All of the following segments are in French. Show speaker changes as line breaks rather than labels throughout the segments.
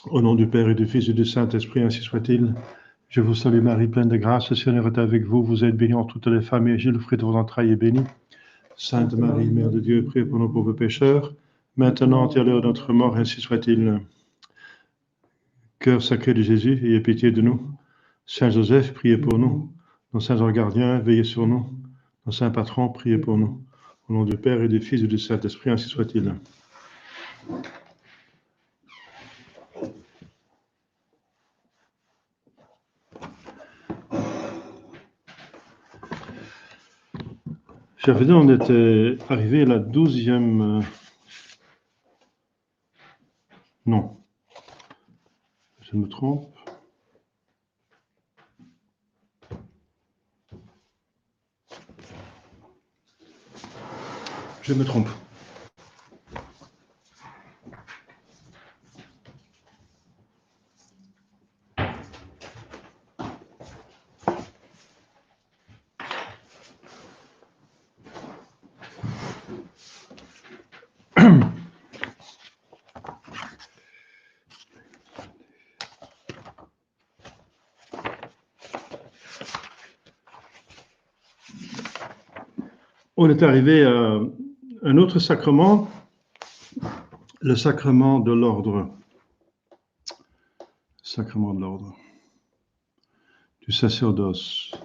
Au nom du Père et du Fils et du Saint-Esprit, ainsi soit-il. Je vous salue Marie, pleine de grâce, le Seigneur est avec vous. Vous êtes bénie entre toutes les femmes, et Jésus, le fruit de vos entrailles, est béni. Sainte Marie, Mère de Dieu, priez pour nos pauvres pécheurs, maintenant et à l'heure de notre mort, ainsi soit-il. Cœur sacré de Jésus, ayez pitié de nous. Saint Joseph, priez pour nous. Nos saints anges gardiens, veillez sur nous. Nos saints patrons, priez pour nous. Au nom du Père et du Fils et du Saint-Esprit, ainsi soit-il. Chers frères, on était arrivé à la 12e... Non, je me trompe. Je me trompe. On est arrivé à un autre sacrement, le sacrement de l'ordre. Sacrement de l'ordre, du sacerdoce.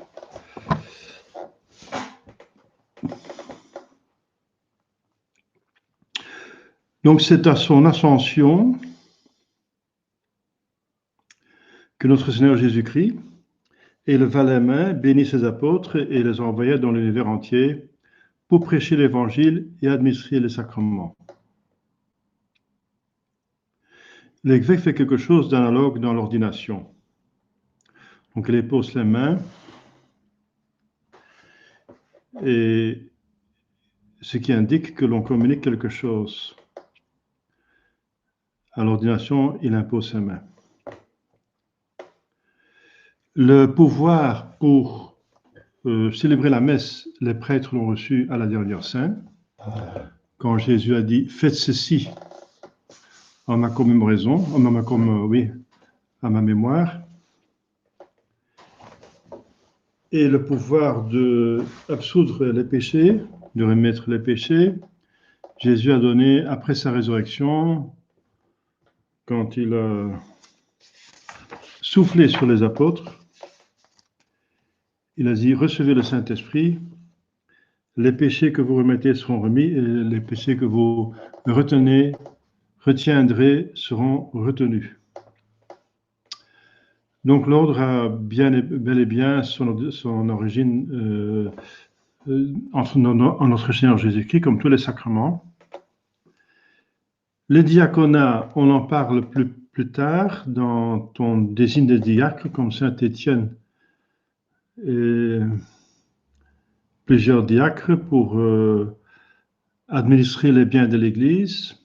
Donc c'est à son ascension que notre Seigneur Jésus-Christ éleva les mains, bénit ses apôtres et les envoya dans l'univers entier pour prêcher l'Évangile et administrer les sacrements. L'évêque fait quelque chose d'analogue dans l'ordination. Donc il pose les mains et ce qui indique que l'on communique quelque chose. À l'ordination, il impose ses mains. Le pouvoir pour célébrer la messe, les prêtres l'ont reçu à la dernière Sainte, quand Jésus a dit « Faites ceci en ma commémoration, à ma mémoire ». Et le pouvoir d'absoudre les péchés, de remettre les péchés, Jésus a donné après sa résurrection, quand il a soufflé sur les apôtres, il a dit « Recevez le Saint-Esprit, les péchés que vous remettez seront remis, et les péchés que vous retiendrez seront retenus. » Donc l'ordre a bel et bien son origine en notre Seigneur Jésus-Christ, comme tous les sacrements. Les diaconats, on en parle plus tard, dans on désigne des diacres comme Saint Étienne et plusieurs diacres pour administrer les biens de l'Église.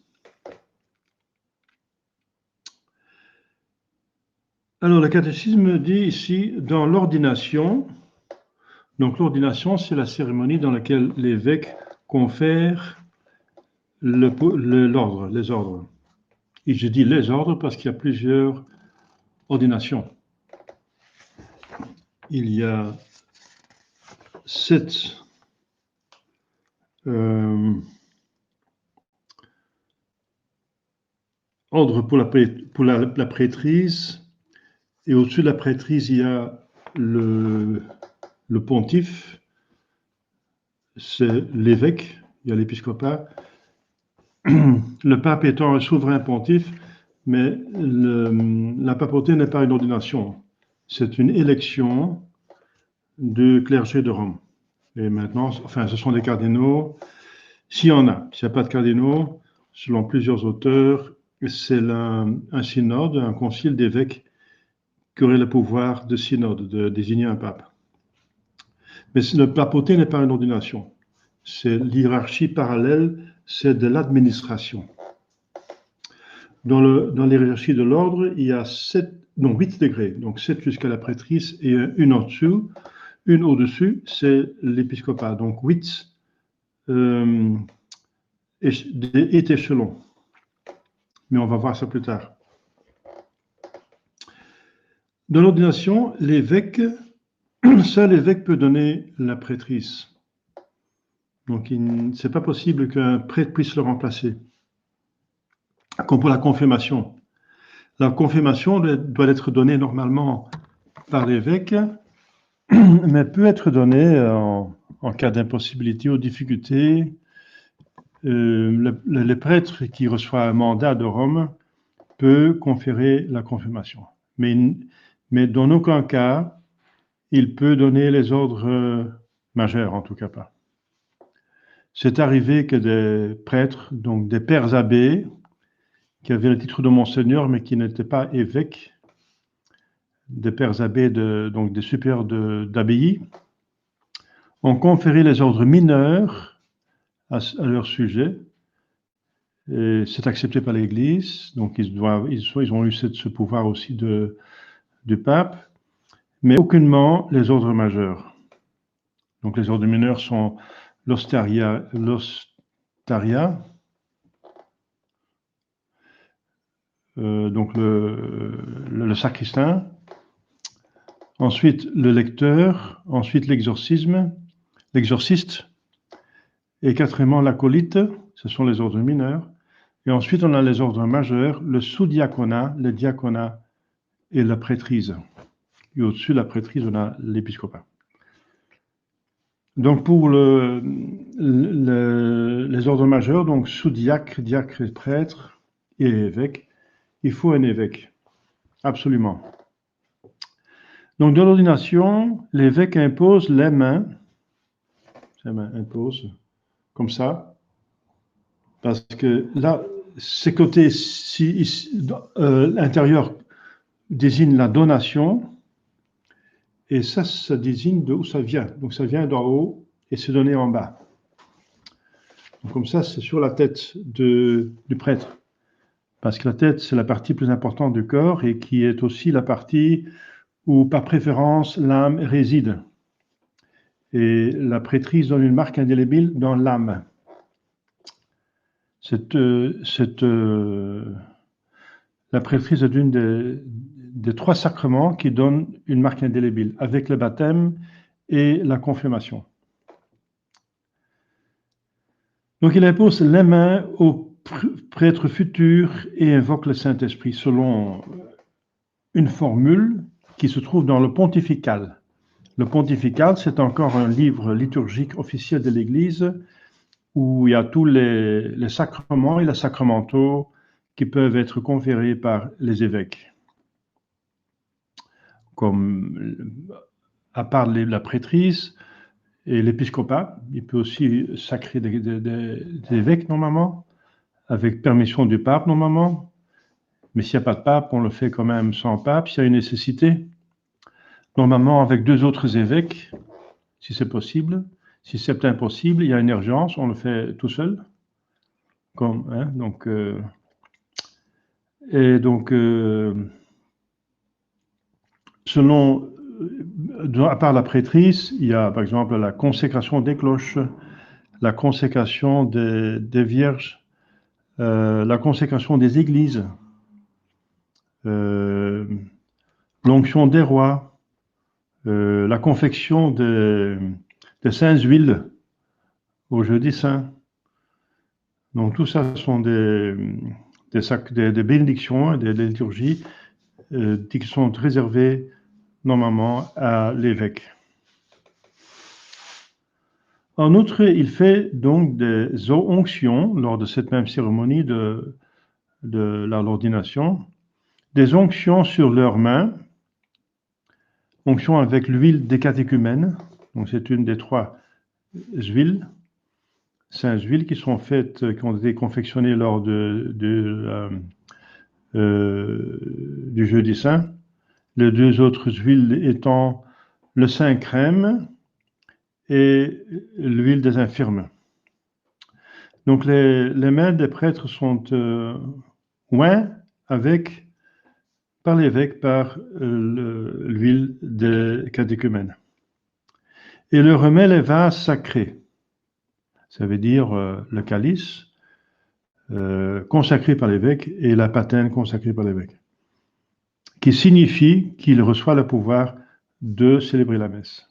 Alors, le catéchisme dit ici, dans l'ordination, donc l'ordination, c'est la cérémonie dans laquelle l'évêque confère l'ordre, les ordres. Et je dis les ordres parce qu'il y a plusieurs ordinations. Il y a 7 ordres pour la prêtrise. Et au-dessus de la prêtrise, il y a le pontife, c'est l'évêque, il y a l'épiscopat. Le pape étant un souverain pontife, mais la papauté n'est pas une ordination, c'est une élection du clergé de Rome. Et maintenant, enfin, ce sont des cardinaux, s'il y en a. S'il n'y a pas de cardinaux, selon plusieurs auteurs, c'est un synode, un concile d'évêques qui aurait le pouvoir de synode, de désigner un pape. Mais la papauté n'est pas une ordination. C'est l'hiérarchie parallèle, c'est de l'administration. Dans l'hiérarchie de l'ordre, il y a 8 degrés, donc 7 jusqu'à la prêtrise et une au-dessous. Une au-dessus, c'est l'épiscopat, donc 8 échelons. mais on va voir ça plus tard. Dans l'ordination, l'évêque, seul l'évêque peut donner la prêtrise. Donc, c'est pas possible qu'un prêtre puisse le remplacer. Comme pour la confirmation. La confirmation doit être donnée normalement par l'évêque, mais peut être donnée en cas d'impossibilité ou difficulté. Le prêtre qui reçoit un mandat de Rome peut conférer la confirmation. Mais dans aucun cas, il peut donner les ordres majeurs, en tout cas pas. C'est arrivé que des prêtres, donc des pères abbés, qui avaient le titre de monseigneur, mais qui n'étaient pas évêques, des pères abbés, donc des supérieurs d'abbaye, ont conféré les ordres mineurs à leur sujet. Et c'est accepté par l'Église, donc ils ont eu ce pouvoir aussi du pape, mais aucunement les ordres majeurs. Donc les ordres mineurs sont l'ostaria, donc le sacristain, ensuite le lecteur, ensuite l'exorciste, et quatrièmement l'acolyte, ce sont les ordres mineurs, et ensuite on a les ordres majeurs, le sous-diaconat, le diaconat et la prêtrise. Et au-dessus de la prêtrise, on a l'épiscopat. Donc pour les ordres majeurs, donc sous-diacre, diacre, prêtre et évêque, il faut un évêque, absolument. Donc dans l'ordination, l'évêque impose les mains, impose comme ça, parce que là, ces côtés intérieurs désignent la donation, et ça désigne d'où ça vient. Donc ça vient d'en haut et c'est donné en bas. Donc, comme ça, c'est sur la tête du prêtre. Parce que la tête, c'est la partie plus importante du corps et qui est aussi la partie où, par préférence, l'âme réside. Et la prêtrise donne une marque indélébile dans l'âme. La prêtrise est une des trois sacrements qui donnent une marque indélébile, avec le baptême et la confirmation. Donc il impose les mains au prêtre futur et invoque le Saint-Esprit selon une formule qui se trouve dans le pontifical. Le pontifical, c'est encore un livre liturgique officiel de l'Église où il y a tous les sacrements et les sacramentaux qui peuvent être conférés par les évêques. Comme, à part la prêtrise et l'épiscopat, il peut aussi sacrer des évêques normalement, avec permission du pape normalement. Mais s'il n'y a pas de pape, on le fait quand même sans pape, s'il y a une nécessité. Normalement avec 2 autres évêques, si c'est possible. Si c'est impossible, il y a une urgence, on le fait tout seul. Selon, à part la prêtrise, il y a par exemple la consécration des cloches, la consécration des vierges, la consécration des églises, l'onction des rois, la confection des saintes huiles au jeudi saint. Donc tout ça sont des bénédictions, des liturgies qui sont réservées normalement à l'évêque. En outre, il fait donc des onctions lors de cette même cérémonie de l'ordination, des onctions sur leurs mains, onction avec l'huile des catéchumènes, donc c'est une des 3 huiles, 5 huiles qui sont faites, qui ont été confectionnées lors du jeudi saint. Les 2 autres huiles étant le saint crème et l'huile des infirmes. Donc les mains des prêtres sont oints par l'évêque par l'huile des catéchumènes. Et le remet les vases sacrés. Ça veut dire le calice, consacrée par l'évêque et la patène consacrée par l'évêque, qui signifie qu'il reçoit le pouvoir de célébrer la messe.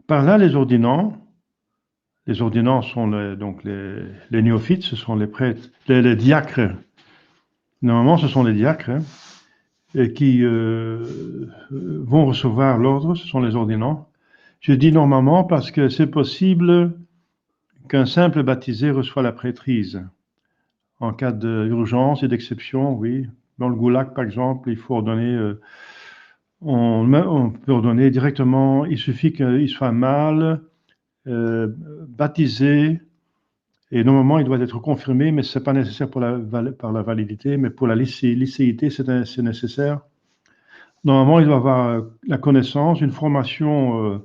Par là, les ordinants sont donc les néophytes, ce sont les prêtres, les diacres. Normalement, ce sont les diacres qui vont recevoir l'ordre, ce sont les ordinants. Je dis normalement parce que c'est possible qu'un simple baptisé reçoit la prêtrise. En cas d'urgence et d'exception, oui. Dans le goulag, par exemple, il faut ordonner, on peut ordonner directement, il suffit qu'il soit mâle, baptisé, et normalement il doit être confirmé, mais ce n'est pas nécessaire par la validité, mais pour la licéité, c'est nécessaire. Normalement, il doit avoir la connaissance, une formation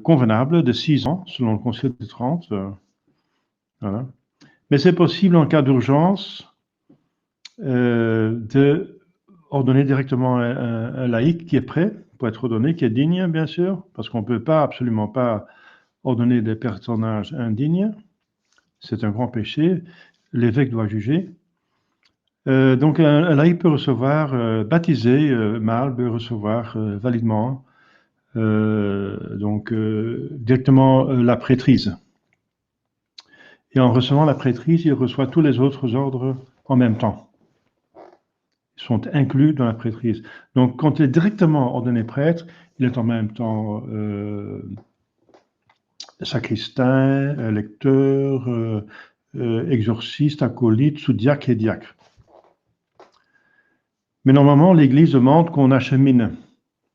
convenable de 6 ans, selon le Concile de Trente. Voilà. Mais c'est possible en cas d'urgence de ordonner directement un laïc qui est prêt pour être ordonné, qui est digne, bien sûr, parce qu'on ne peut absolument pas ordonner des personnages indignes. C'est un grand péché. L'évêque doit juger. Donc un laïc peut recevoir, baptisé, mâle, peut recevoir validement, directement la prêtrise. Et en recevant la prêtrise, il reçoit tous les autres ordres en même temps. Ils sont inclus dans la prêtrise. Donc quand il est directement ordonné prêtre, il est en même temps sacristain, lecteur, exorciste, acolyte, sous-diacre et diacre. Mais normalement, l'Église demande qu'on achemine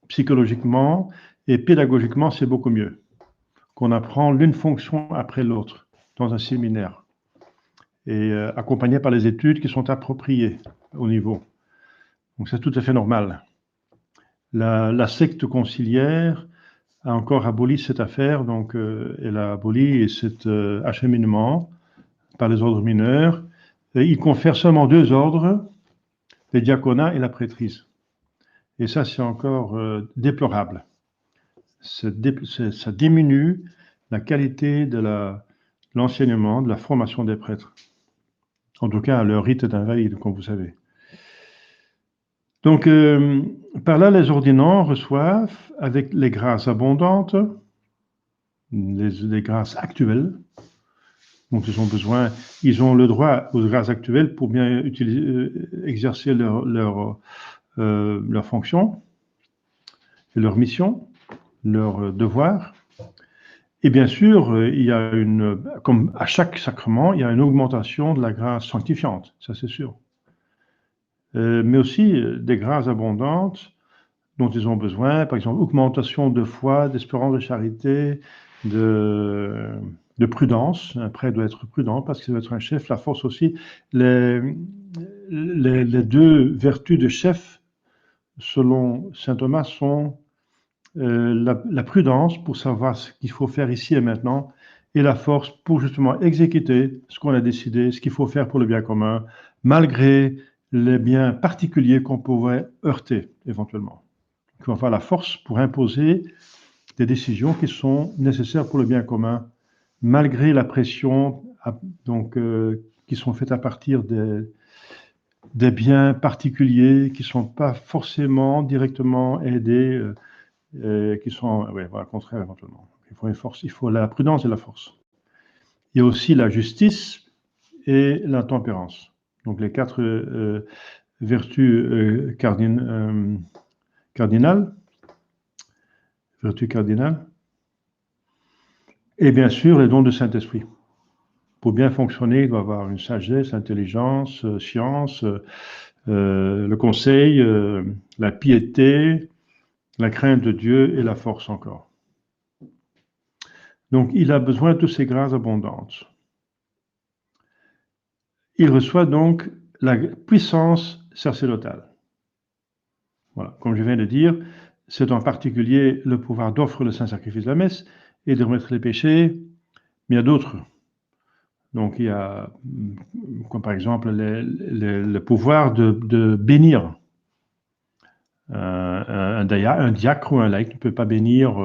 psychologiquement et pédagogiquement, c'est beaucoup mieux. Qu'on apprend l'une fonction après l'autre dans un séminaire et accompagné par les études qui sont appropriées au niveau. Donc c'est tout à fait normal. La secte conciliaire a encore aboli cette affaire, donc elle a aboli cet acheminement par les ordres mineurs. Et il confère seulement 2 ordres, le diaconat et la prêtrise. Et ça, c'est encore déplorable. Ça diminue la qualité de l'enseignement, de la formation des prêtres. En tout cas, leur rite est invalide, comme vous savez. Donc, par là, les ordinants reçoivent, avec les grâces abondantes, les grâces actuelles, dont ils ont besoin, ils ont le droit aux grâces actuelles pour bien exercer leur fonction, et leur mission, leur devoir. Et bien sûr, il y a comme à chaque sacrement, il y a une augmentation de la grâce sanctifiante, ça c'est sûr. Mais aussi des grâces abondantes dont ils ont besoin, par exemple, augmentation de foi, d'espérance, de charité, de prudence. Un prêtre doit être prudent parce qu'il doit être un chef. La force aussi, les 2 vertus de chef, selon saint Thomas, sont la prudence pour savoir ce qu'il faut faire ici et maintenant, et la force pour justement exécuter ce qu'on a décidé, ce qu'il faut faire pour le bien commun, malgré les biens particuliers qu'on pourrait heurter éventuellement. Il faut avoir la force pour imposer des décisions qui sont nécessaires pour le bien commun, malgré la pression qui sont faites à partir des biens particuliers qui ne sont pas forcément directement aidés, qui sont contraires éventuellement. Il faut la prudence et la force. Il y a aussi la justice et la tempérance. Donc les 4 vertus cardinales. Vertus cardinales. Et bien sûr, les dons du Saint-Esprit. Pour bien fonctionner, il doit avoir une sagesse, intelligence, science, le conseil, la piété, la crainte de Dieu et la force encore. Donc, il a besoin de toutes ces grâces abondantes. Il reçoit donc la puissance sacerdotale. Voilà, comme je viens de dire, c'est en particulier le pouvoir d'offrir le saint sacrifice de la messe et de remettre les péchés, mais il y a d'autres. Donc, il y a, comme par exemple, le pouvoir de bénir. Un diacre ou un laïc ne peut pas bénir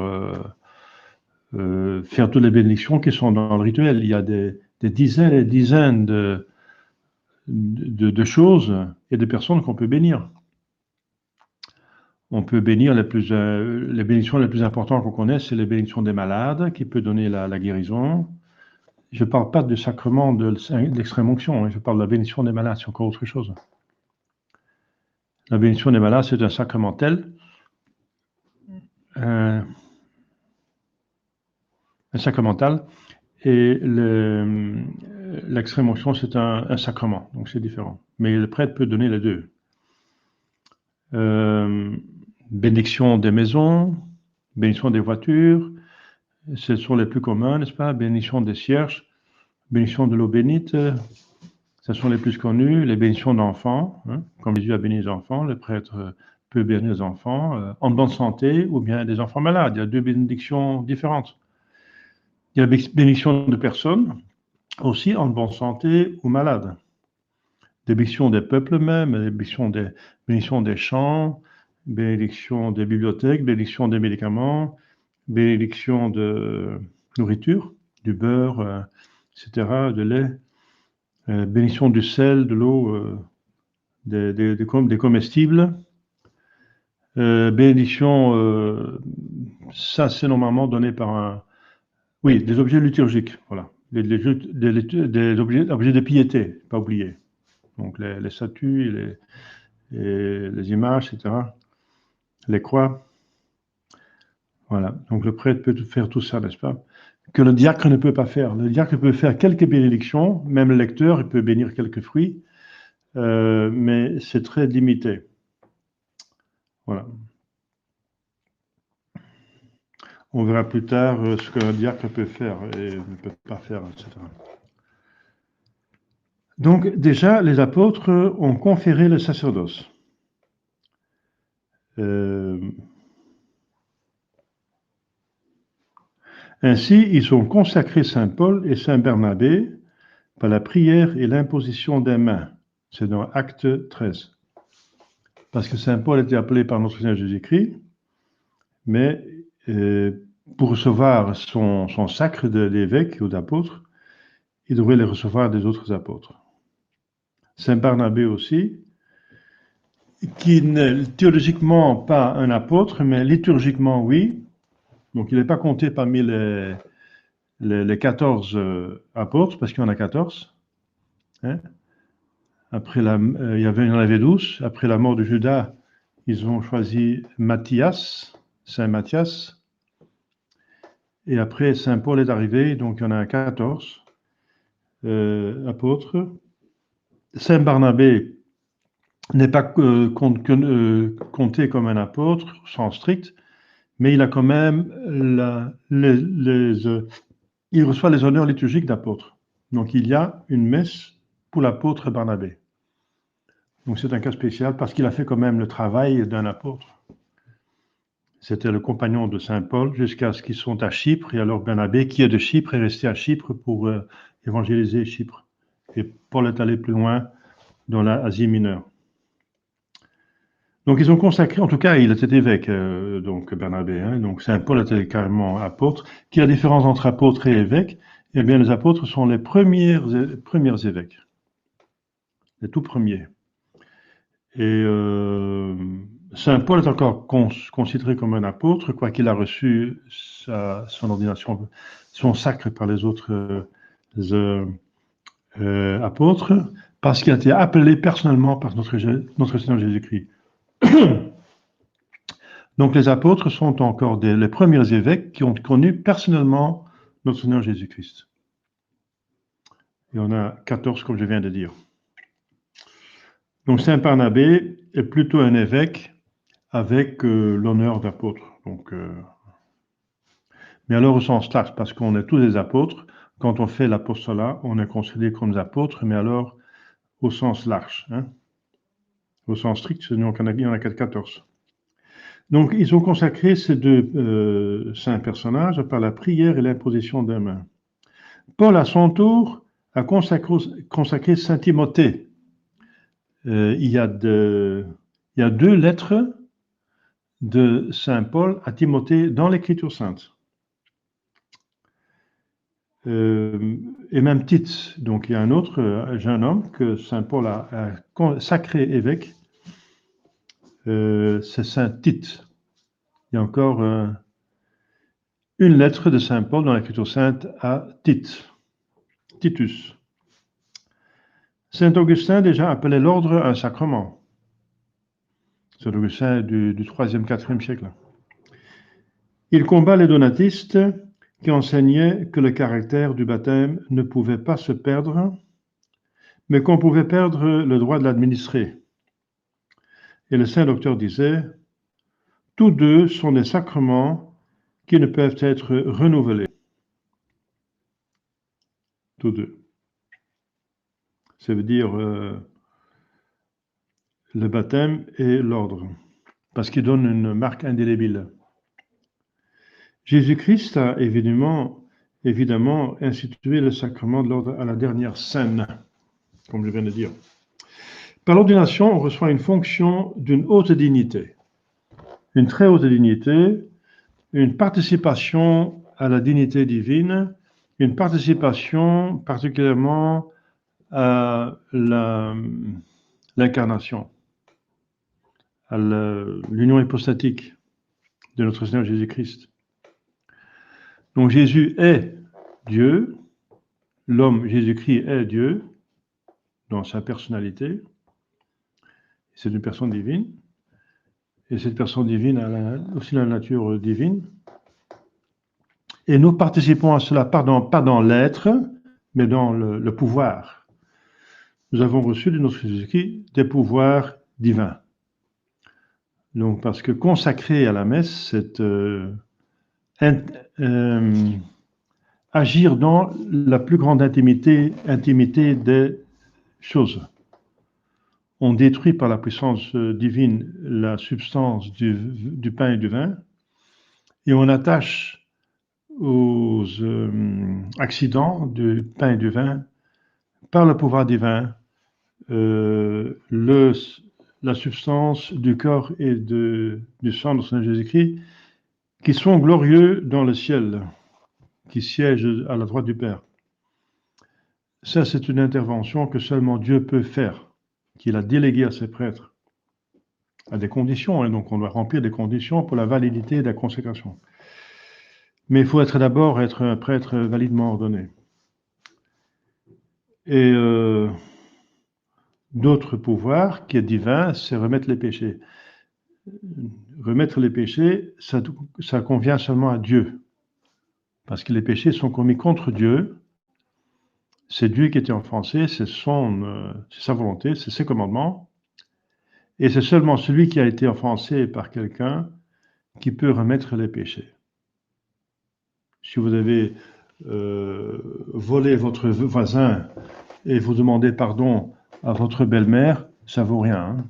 faire toutes les bénédictions qui sont dans le rituel. Il y a des dizaines et des dizaines de choses et de personnes qu'on peut bénir. On peut bénir les bénédictions les plus importantes qu'on connaisse, c'est les bénédictions des malades, qui peut donner la guérison. Je ne parle pas du sacrement de l'extrême onction, hein, je parle de la bénédiction des malades, c'est encore autre chose. La bénédiction des malades, c'est un sacramentel. Un sacramental. Et l'extrême onction, c'est un sacrement, donc c'est différent. Mais le prêtre peut donner les deux. Bénédiction des maisons, bénédiction des voitures, ce sont les plus communs, n'est-ce pas? Bénédiction des cierges, bénédiction de l'eau bénite, ce sont les plus connus. Les bénédictions d'enfants, hein, comme Jésus a béni les enfants, le prêtre peut bénir les enfants en bonne santé ou bien des enfants malades. Il y a deux bénédictions différentes. Il y a la bénédiction de personnes, aussi en bonne santé ou malades. Des bénédictions des peuples même, des bénédictions des champs, bénédiction des bibliothèques, bénédiction des médicaments, bénédiction de nourriture, du beurre, etc., de lait, bénédiction du sel, de l'eau, des comestibles. Bénédiction, ça c'est normalement donné par un... Oui, des objets liturgiques, voilà. Des objets de piété, pas oublier. Donc les statues, les images, etc. Les croix. Voilà. Donc le prêtre peut faire tout ça, n'est-ce pas? Que le diacre ne peut pas faire. Le diacre peut faire quelques bénédictions, même le lecteur, il peut bénir quelques fruits, mais c'est très limité. Voilà. On verra plus tard ce qu'un diacre peut faire et ne peut pas faire, etc. Donc déjà, les apôtres ont conféré le sacerdoce. Ainsi, ils ont consacré Saint Paul et Saint Barnabé par la prière et l'imposition des mains. C'est dans Acte 13. Parce que Saint Paul était appelé par notre Seigneur Jésus-Christ, mais pour recevoir son sacre d'évêque ou d'apôtre, il devrait les recevoir des autres apôtres. Saint Barnabé aussi, qui n'est théologiquement pas un apôtre, mais liturgiquement oui. Donc il n'est pas compté parmi les 14 apôtres, parce qu'il y en a 14. Hein? Après il y en avait 12. Après la mort de Judas, ils ont choisi Matthias, Saint Matthias. Et après, Saint Paul est arrivé, donc il y en a 14 apôtres. Saint Barnabé n'est pas compté comme un apôtre, au sens strict, mais il a quand même il reçoit les honneurs liturgiques d'apôtre. Donc il y a une messe pour l'apôtre Barnabé. Donc c'est un cas spécial parce qu'il a fait quand même le travail d'un apôtre. C'était le compagnon de Saint Paul jusqu'à ce qu'ils sont à Chypre. Et alors Barnabé, qui est de Chypre, est resté à Chypre pour évangéliser Chypre. Et Paul est allé plus loin dans l'Asie mineure. Donc ils ont consacré, en tout cas il était évêque, donc Barnabé, hein, donc Saint Paul était carrément apôtre. Quelle est la différence entre apôtre et évêque? Eh bien les apôtres sont les premiers évêques, les tout premiers. Et Saint Paul est encore considéré comme un apôtre, quoiqu'il a reçu son ordination, son sacre par les autres apôtres, parce qu'il a été appelé personnellement par notre Seigneur Jésus-Christ. Donc les apôtres sont encore les premiers évêques qui ont connu personnellement notre Seigneur Jésus-Christ. Et on a 14, comme je viens de dire. Donc Saint Barnabé est plutôt un évêque avec l'honneur d'apôtre. Donc, mais alors au sens large, parce qu'on est tous des apôtres. Quand on fait l'apostolat, on est considéré comme des apôtres, mais alors au sens large. Hein. Au sens strict, il y en a 14. Donc, ils ont consacré ces deux saints personnages par la prière et l'imposition des mains. Paul, à son tour, a consacré Saint Timothée. Il y a deux lettres de Saint Paul à Timothée dans l'Écriture sainte. et même Tite. Donc il y a un autre jeune homme que saint Paul a sacré évêque, c'est saint Tite. Il y a encore une lettre de saint Paul dans l'Écriture sainte à Tite, Titus. Saint Augustin déjà appelait l'ordre un sacrement. Saint Augustin du 3e, 4e siècle. Il combat les donatistes qui enseignaient que le caractère du baptême ne pouvait pas se perdre, mais qu'on pouvait perdre le droit de l'administrer. Et le saint docteur disait, tous deux sont des sacrements qui ne peuvent être renouvelés. Tous deux. Ça veut dire le baptême et l'ordre, parce qu'ils donnent une marque indélébile. Jésus-Christ a évidemment institué le sacrement de l'ordre à la dernière scène, comme je viens de dire. Par l'ordination, on reçoit une fonction d'une haute dignité, une très haute dignité, une participation à la dignité divine, une participation particulièrement à l'incarnation, à l'union hypostatique de notre Seigneur Jésus-Christ. Donc Jésus est Dieu, l'homme Jésus-Christ est Dieu dans sa personnalité, c'est une personne divine, et cette personne divine a aussi la nature divine. Et nous participons à cela pas dans l'être, mais dans le pouvoir. Nous avons reçu de notre Jésus-Christ des pouvoirs divins. Donc, parce que consacrer à la messe, c'est agir dans la plus grande intimité des choses. On détruit par la puissance divine la substance du pain et du vin, et on attache aux accidents du pain et du vin, par le pouvoir divin, la substance du corps et du sang de Seigneur Jésus-Christ, qui sont glorieux dans le ciel, qui siègent à la droite du Père. Ça, c'est une intervention que seulement Dieu peut faire, qu'il a déléguée à ses prêtres, à des conditions, hein, donc on doit remplir des conditions pour la validité de la consécration. Mais il faut d'abord être un prêtre validement ordonné. Et d'autre pouvoir qui est divin, c'est remettre les péchés. Remettre les péchés, ça convient seulement à Dieu. Parce que les péchés sont commis contre Dieu. C'est Dieu qui était offensé, c'est sa volonté, c'est ses commandements. Et c'est seulement celui qui a été offensé par quelqu'un qui peut remettre les péchés. Si vous avez volé votre voisin et vous demandez pardon à votre belle-mère, ça vaut rien. Hein.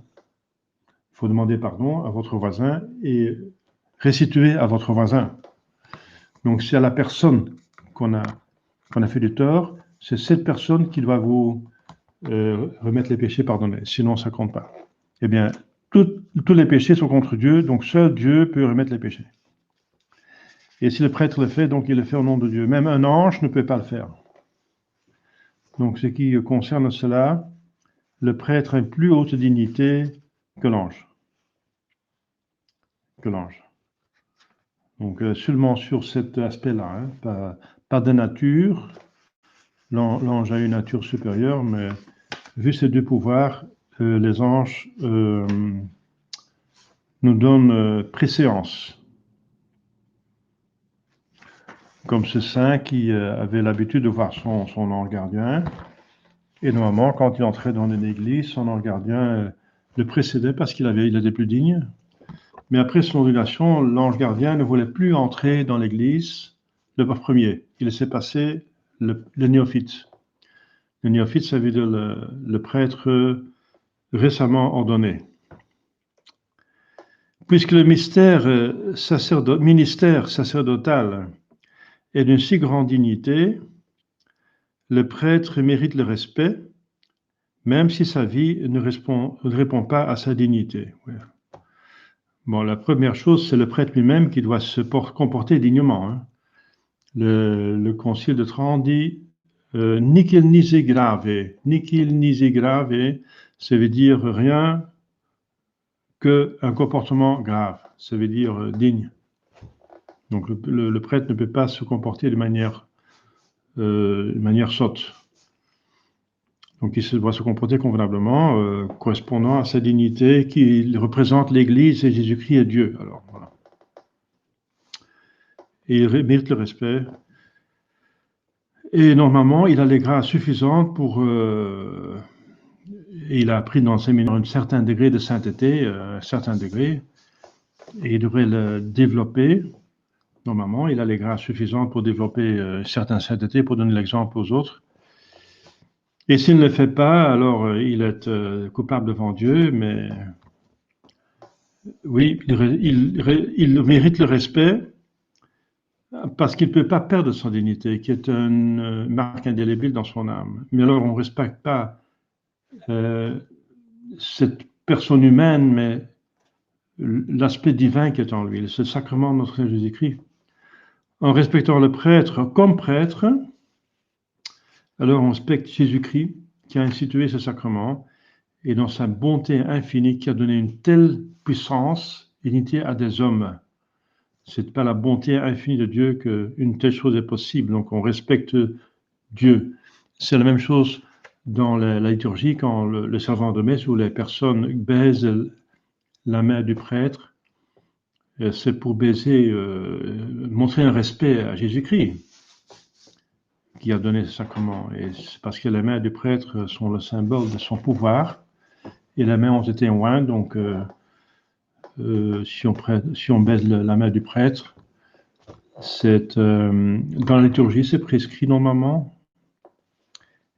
Il faut demander pardon à votre voisin et restituer à votre voisin. Donc c'est à la personne qu'on a fait du tort, c'est cette personne qui doit vous remettre les péchés pardonnés, sinon ça ne compte pas. Eh bien, tous les péchés sont contre Dieu, donc seul Dieu peut remettre les péchés. Et si le prêtre le fait, donc il le fait au nom de Dieu. Même un ange ne peut pas le faire. Donc ce qui concerne cela, le prêtre a une plus haute dignité que l'ange. Donc seulement sur cet aspect-là, hein, pas de nature. L'ange a une nature supérieure, mais vu ces deux pouvoirs, les anges nous donnent préséance. Comme ce saint qui avait l'habitude de voir son ange gardien. Et normalement, quand il entrait dans une église, son ange gardien le précédait parce qu'il était plus digne. Mais après son ordination, l'ange gardien ne voulait plus entrer dans l'église le premier. Il laissait passer le néophyte. Le néophyte, ça veut dire le prêtre récemment ordonné. Puisque le ministère sacerdotal est d'une si grande dignité, le prêtre mérite le respect, même si sa vie ne répond pas à sa dignité. Ouais. Bon, la première chose, c'est le prêtre lui-même qui doit se comporter dignement. Hein. Le Concile de Trente dit Nihil nisi grave. Nihil nisi grave, ça veut dire rien qu'un comportement grave, ça veut dire digne. Donc le prêtre ne peut pas se comporter de manière sotte. Donc il doit se comporter convenablement, correspondant à sa dignité, qui représente l'Église et Jésus-Christ et Dieu. Alors voilà. Et il mérite le respect. Et normalement, il a les grâces suffisantes pour... et il a appris dans le séminaire un certain degré de sainteté, un certain degré, et il devrait le développer. Normalement, il a les grâces suffisantes pour développer une certaine sainteté, pour donner l'exemple aux autres. Et s'il ne le fait pas, alors il est coupable devant Dieu, mais oui, il mérite le respect parce qu'il ne peut pas perdre son dignité, qui est une marque indélébile dans son âme. Mais alors on ne respecte pas cette personne humaine, mais l'aspect divin qui est en lui, c'est le sacrement de notre Seigneur Jésus-Christ. En respectant le prêtre comme prêtre, alors on respecte Jésus-Christ qui a institué ce sacrement et dans sa bonté infinie qui a donné une telle puissance et dignité à des hommes. C'est pas la bonté infinie de Dieu qu'une telle chose est possible. Donc on respecte Dieu. C'est la même chose dans la liturgie quand le servant de messe où les personnes baisent la main du prêtre. C'est pour baiser, montrer un respect à Jésus-Christ qui a donné ce sacrement. Et c'est parce que les mains du prêtre sont le symbole de son pouvoir. Et les mains ont été ointes, donc si on baise la main du prêtre, dans la liturgie, c'est prescrit normalement.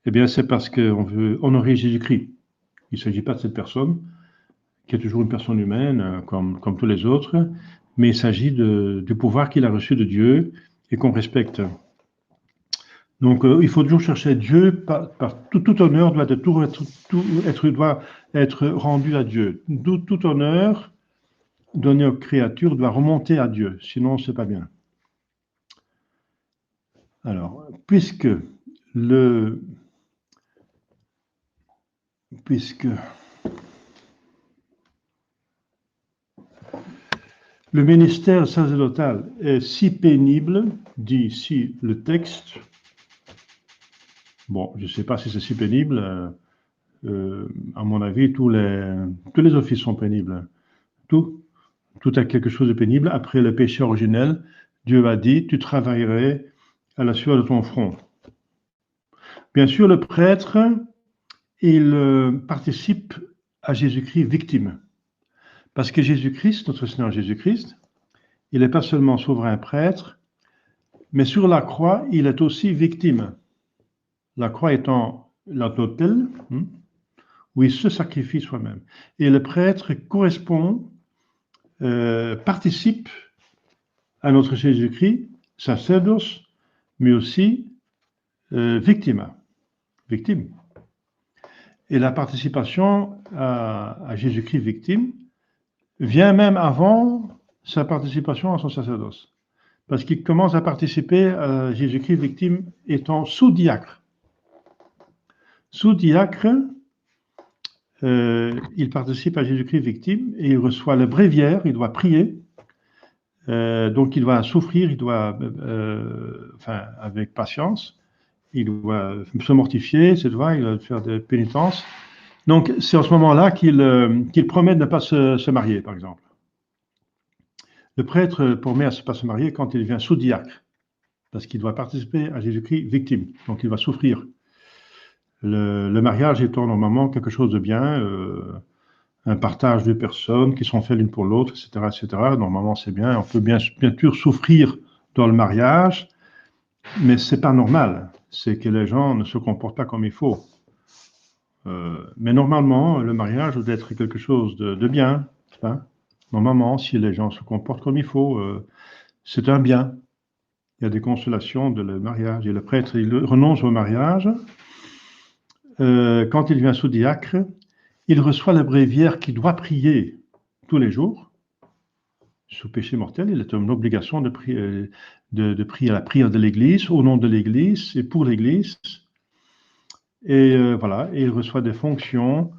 Eh bien, c'est parce qu'on veut honorer Jésus-Christ. Il ne s'agit pas de cette personne, qui est toujours une personne humaine, comme tous les autres, mais il s'agit du pouvoir qu'il a reçu de Dieu et qu'on respecte. Donc, il faut toujours chercher Dieu, tout honneur doit être rendu à Dieu. Tout honneur donné aux créatures doit remonter à Dieu, sinon c'est pas bien. Alors, puisque le ministère sacerdotal est si pénible, dit ici le texte, bon, je ne sais pas si c'est si pénible, à mon avis, tous les offices sont pénibles. Tout a quelque chose de pénible. Après le péché originel, Dieu a dit, tu travaillerais à la sueur de ton front. Bien sûr, le prêtre, il participe à Jésus-Christ victime. Parce que Jésus-Christ, notre Seigneur Jésus-Christ, il n'est pas seulement souverain prêtre, mais sur la croix, il est aussi victime. La croix étant l'autel, où il se sacrifie soi-même. Et le prêtre correspond, participe à notre Jésus-Christ, sacerdos, mais aussi victime. Et la participation à Jésus-Christ victime vient même avant sa participation à son sacerdoce. Parce qu'il commence à participer à Jésus-Christ victime étant sous-diacre. Sous-diacre, il participe à Jésus-Christ victime et il reçoit le bréviaire, il doit prier. Donc il doit souffrir, il doit, avec patience, il doit se mortifier, il doit faire des pénitences. Donc c'est en ce moment-là qu'il promet de ne pas se marier, par exemple. Le prêtre promet à ne pas se marier quand il devient sous-diacre, parce qu'il doit participer à Jésus-Christ victime, donc il va souffrir. Le mariage étant normalement quelque chose de bien, un partage de personnes qui sont faites l'une pour l'autre, etc., etc. Normalement, c'est bien. On peut bien sûr souffrir dans le mariage, mais c'est pas normal. C'est que les gens ne se comportent pas comme il faut. Mais normalement, le mariage doit être quelque chose de bien. Hein. Normalement, si les gens se comportent comme il faut, c'est un bien. Il y a des consolations de le mariage. Et le prêtre, il renonce au mariage. Quand il devient sous-diacre, il reçoit le bréviaire qu'il doit prier tous les jours sous péché mortel, il est une obligation de prier, de prier à la prière de l'Église, au nom de l'Église et pour l'Église. Et voilà, et il reçoit des fonctions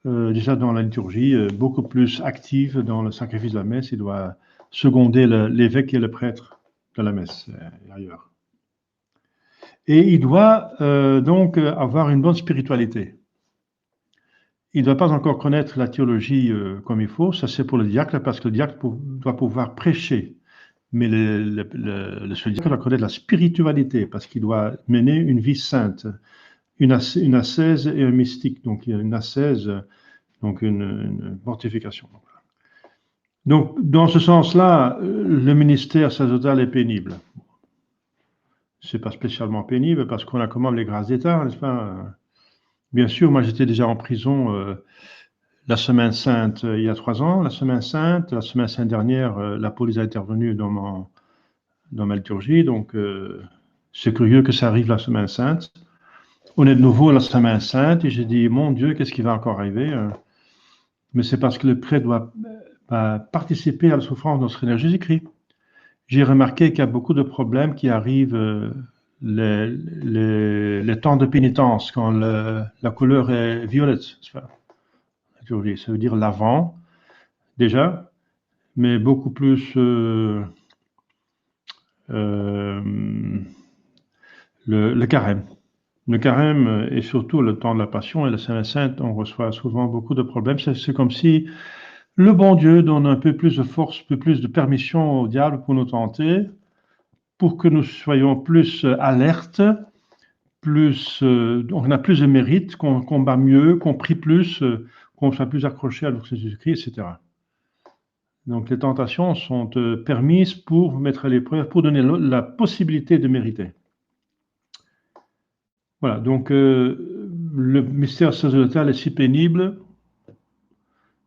déjà dans la liturgie beaucoup plus actives dans le sacrifice de la messe. Il doit seconder l'évêque et le prêtre de la messe et ailleurs. Et il doit donc avoir une bonne spiritualité. Il ne doit pas encore connaître la théologie comme il faut, ça c'est pour le diacre, parce que le diacre doit pouvoir prêcher. Mais ce diacre doit connaître la spiritualité, parce qu'il doit mener une vie sainte, une ascèse et un mystique. Donc il y a une ascèse, donc une mortification. Donc dans ce sens-là, le ministère sacerdotal est pénible. C'est pas spécialement pénible, parce qu'on a quand même les grâces d'État, n'est-ce pas? Bien sûr, moi j'étais déjà en prison la Semaine Sainte il y a 3 ans, la Semaine Sainte dernière, la police a intervenu dans ma liturgie, donc c'est curieux que ça arrive la Semaine Sainte. On est de nouveau à la Semaine Sainte et j'ai dit, mon Dieu, qu'est-ce qui va encore arriver? Mais c'est parce que le prêtre doit participer à la souffrance de notre Seigneur Jésus-Christ. J'ai remarqué qu'il y a beaucoup de problèmes qui arrivent les temps de pénitence, quand la couleur est violette. Ça veut dire l'avant, déjà, mais beaucoup plus le carême. Le carême et surtout le temps de la Passion et la Sainte, on reçoit souvent beaucoup de problèmes. C'est comme si le bon Dieu donne un peu plus de force, un peu plus de permission au diable pour nous tenter, pour que nous soyons plus alertes, on a plus de mérite, qu'on combat mieux, qu'on prie plus, qu'on soit plus accroché à notre Jésus-Christ, etc. Donc les tentations sont permises pour mettre à l'épreuve, pour donner la possibilité de mériter. Voilà, donc le mystère sacerdotal est si pénible,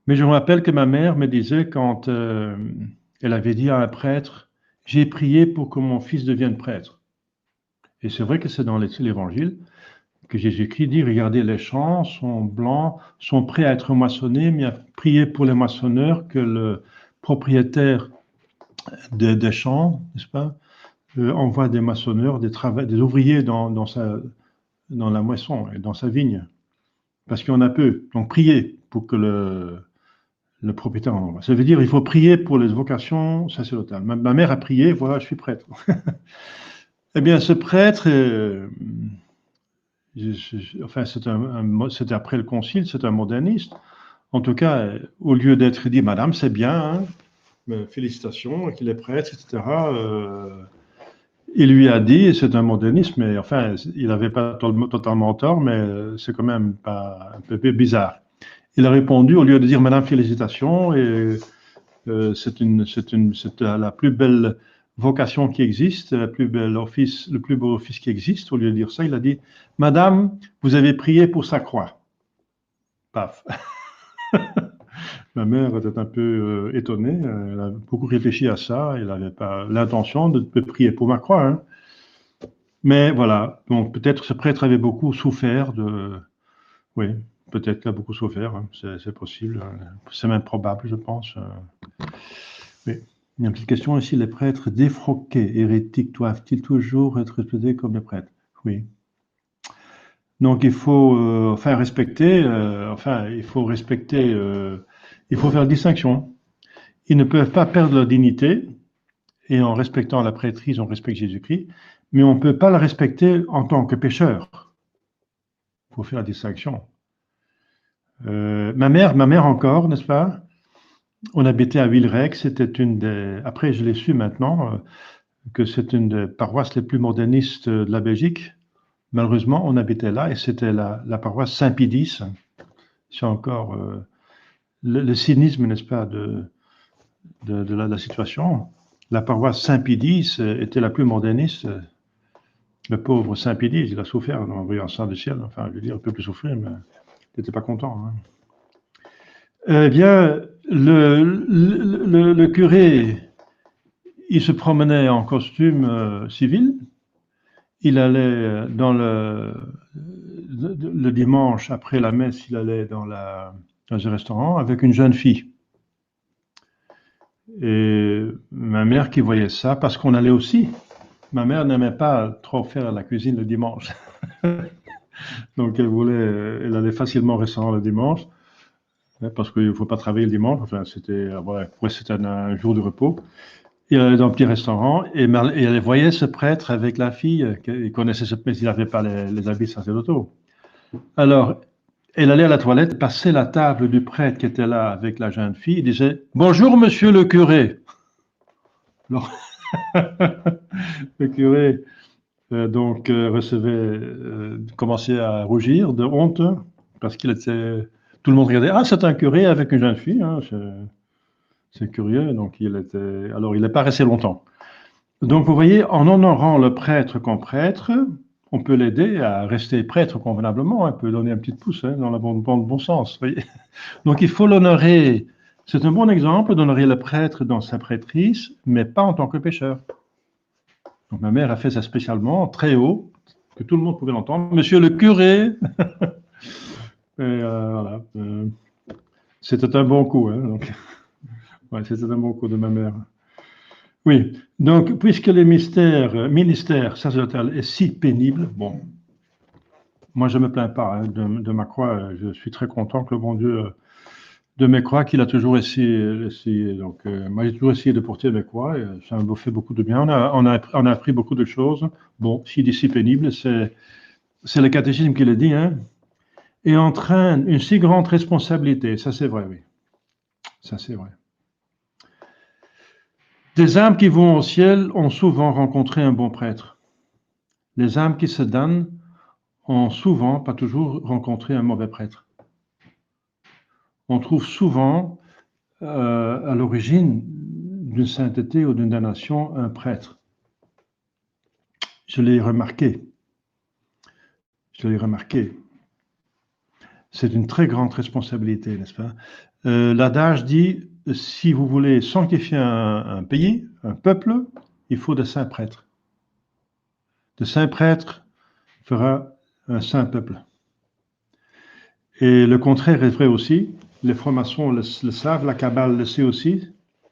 mais je me rappelle que ma mère me disait quand elle avait dit à un prêtre, j'ai prié pour que mon fils devienne prêtre. Et c'est vrai que c'est dans l'Évangile que Jésus-Christ dit, regardez, les champs sont blancs, sont prêts à être moissonnés, mais à prier pour les moissonneurs que le propriétaire des champs, n'est-ce pas, envoie des moissonneurs, des ouvriers dans la moisson et dans sa vigne. Parce qu'il y en a peu. Donc priez pour que le propriétaire en envoie. Ça veut dire qu'il faut prier pour les vocations sacerdotales. Ma mère a prié, voilà, je suis prêtre. Eh bien, ce prêtre, enfin, c'était après le concile, c'est un moderniste. En tout cas, au lieu d'être dit, madame, c'est bien, hein, félicitations, qu'il est prêtre, etc. Il lui a dit, et c'est un moderniste, mais enfin, il n'avait pas totalement tort, mais c'est quand même pas un peu bizarre. Il a répondu, au lieu de dire madame, félicitations, et c'est la plus belle vocation qui existe, le plus beau office qui existe, au lieu de dire ça, il a dit, madame, vous avez prié pour sa croix. Paf. Ma mère était un peu étonnée, elle a beaucoup réfléchi à ça, elle n'avait pas l'intention de prier pour ma croix, hein. Mais voilà, donc peut-être ce prêtre avait beaucoup souffert oui, peut-être qu'il a beaucoup souffert, hein, c'est possible, c'est même probable, je pense. Oui. Il y a une petite question ici, les prêtres défroqués, hérétiques, doivent-ils toujours être respectés comme des prêtres? Oui. Donc il faut respecter, il faut faire distinction. Ils ne peuvent pas perdre leur dignité, et en respectant la prêtrise, on respecte Jésus-Christ, mais on ne peut pas la respecter en tant que pécheur. Il faut faire la distinction. Ma mère encore, n'est-ce pas? On habitait à Villerex, c'était après je l'ai su maintenant, que c'est une des paroisses les plus modernistes de la Belgique. Malheureusement, on habitait là et c'était la paroisse Saint-Pidis. C'est encore le cynisme, n'est-ce pas, de la situation. La paroisse Saint-Pidis était la plus moderniste. Le pauvre Saint-Pidis, il a souffert en voyant ça du ciel. Enfin, je veux dire, il peut plus souffrir, mais il n'était pas content, hein. Eh bien, le curé, il se promenait en costume civil. Il allait dans le dimanche après la messe, il allait dans un restaurant avec une jeune fille. Et ma mère qui voyait ça, parce qu'on allait aussi. Ma mère n'aimait pas trop faire la cuisine le dimanche. Donc elle allait facilement au restaurant le dimanche, hein, parce qu'il ne faut pas travailler le dimanche. Enfin, c'était un jour de repos. Il allait dans un petit restaurant et elle voyait ce prêtre avec la fille. Il connaissait ce prêtre, il n'avait pas les habits sacerdotaux. Alors, elle allait à la toilette, passait la table du prêtre qui était là avec la jeune fille, et disait: Bonjour, monsieur le curé. Alors, le curé commençait à rougir de honte, parce qu'il était. Tout le monde regardait: Ah, c'est un curé avec une jeune fille, hein, c'est curieux. Donc, alors, il n'est pas resté longtemps. Donc, vous voyez, en honorant le prêtre comme prêtre, on peut l'aider à rester prêtre convenablement, hein, on peut donner un petit pouce, hein, dans le bon sens. Vous voyez. Donc, il faut l'honorer. C'est un bon exemple d'honorer le prêtre dans sa prêtrise, mais pas en tant que pécheur. Donc, ma mère a fait ça spécialement, très haut, que tout le monde pouvait l'entendre. Monsieur le curé. Voilà. C'était un bon coup. Hein, donc. Ouais, c'était un bon coup de ma mère. Oui, donc, puisque le ministère sacerdotal est si pénible, bon, moi je ne me plains pas, hein, de ma croix, je suis très content que le bon Dieu de mes croix qu'il a toujours essayé. Donc, moi j'ai toujours essayé de porter mes croix, et ça m'a fait beaucoup de bien. On a appris beaucoup de choses. Bon, s'il dit si pénible, c'est le catéchisme qui le dit, hein, et entraîne une si grande responsabilité. Ça c'est vrai, oui. Ça c'est vrai. Des âmes qui vont au ciel ont souvent rencontré un bon prêtre. Les âmes qui se donnent ont souvent, pas toujours, rencontré un mauvais prêtre. On trouve souvent à l'origine d'une sainteté ou d'une damnation un prêtre. Je l'ai remarqué. Je l'ai remarqué. C'est une très grande responsabilité, n'est-ce pas? L'adage dit, si vous voulez sanctifier un pays, un peuple, il faut de saints prêtres. De saints prêtres fera un saint peuple. Et le contraire est vrai aussi. Les francs-maçons le savent, la Kabbale le sait aussi.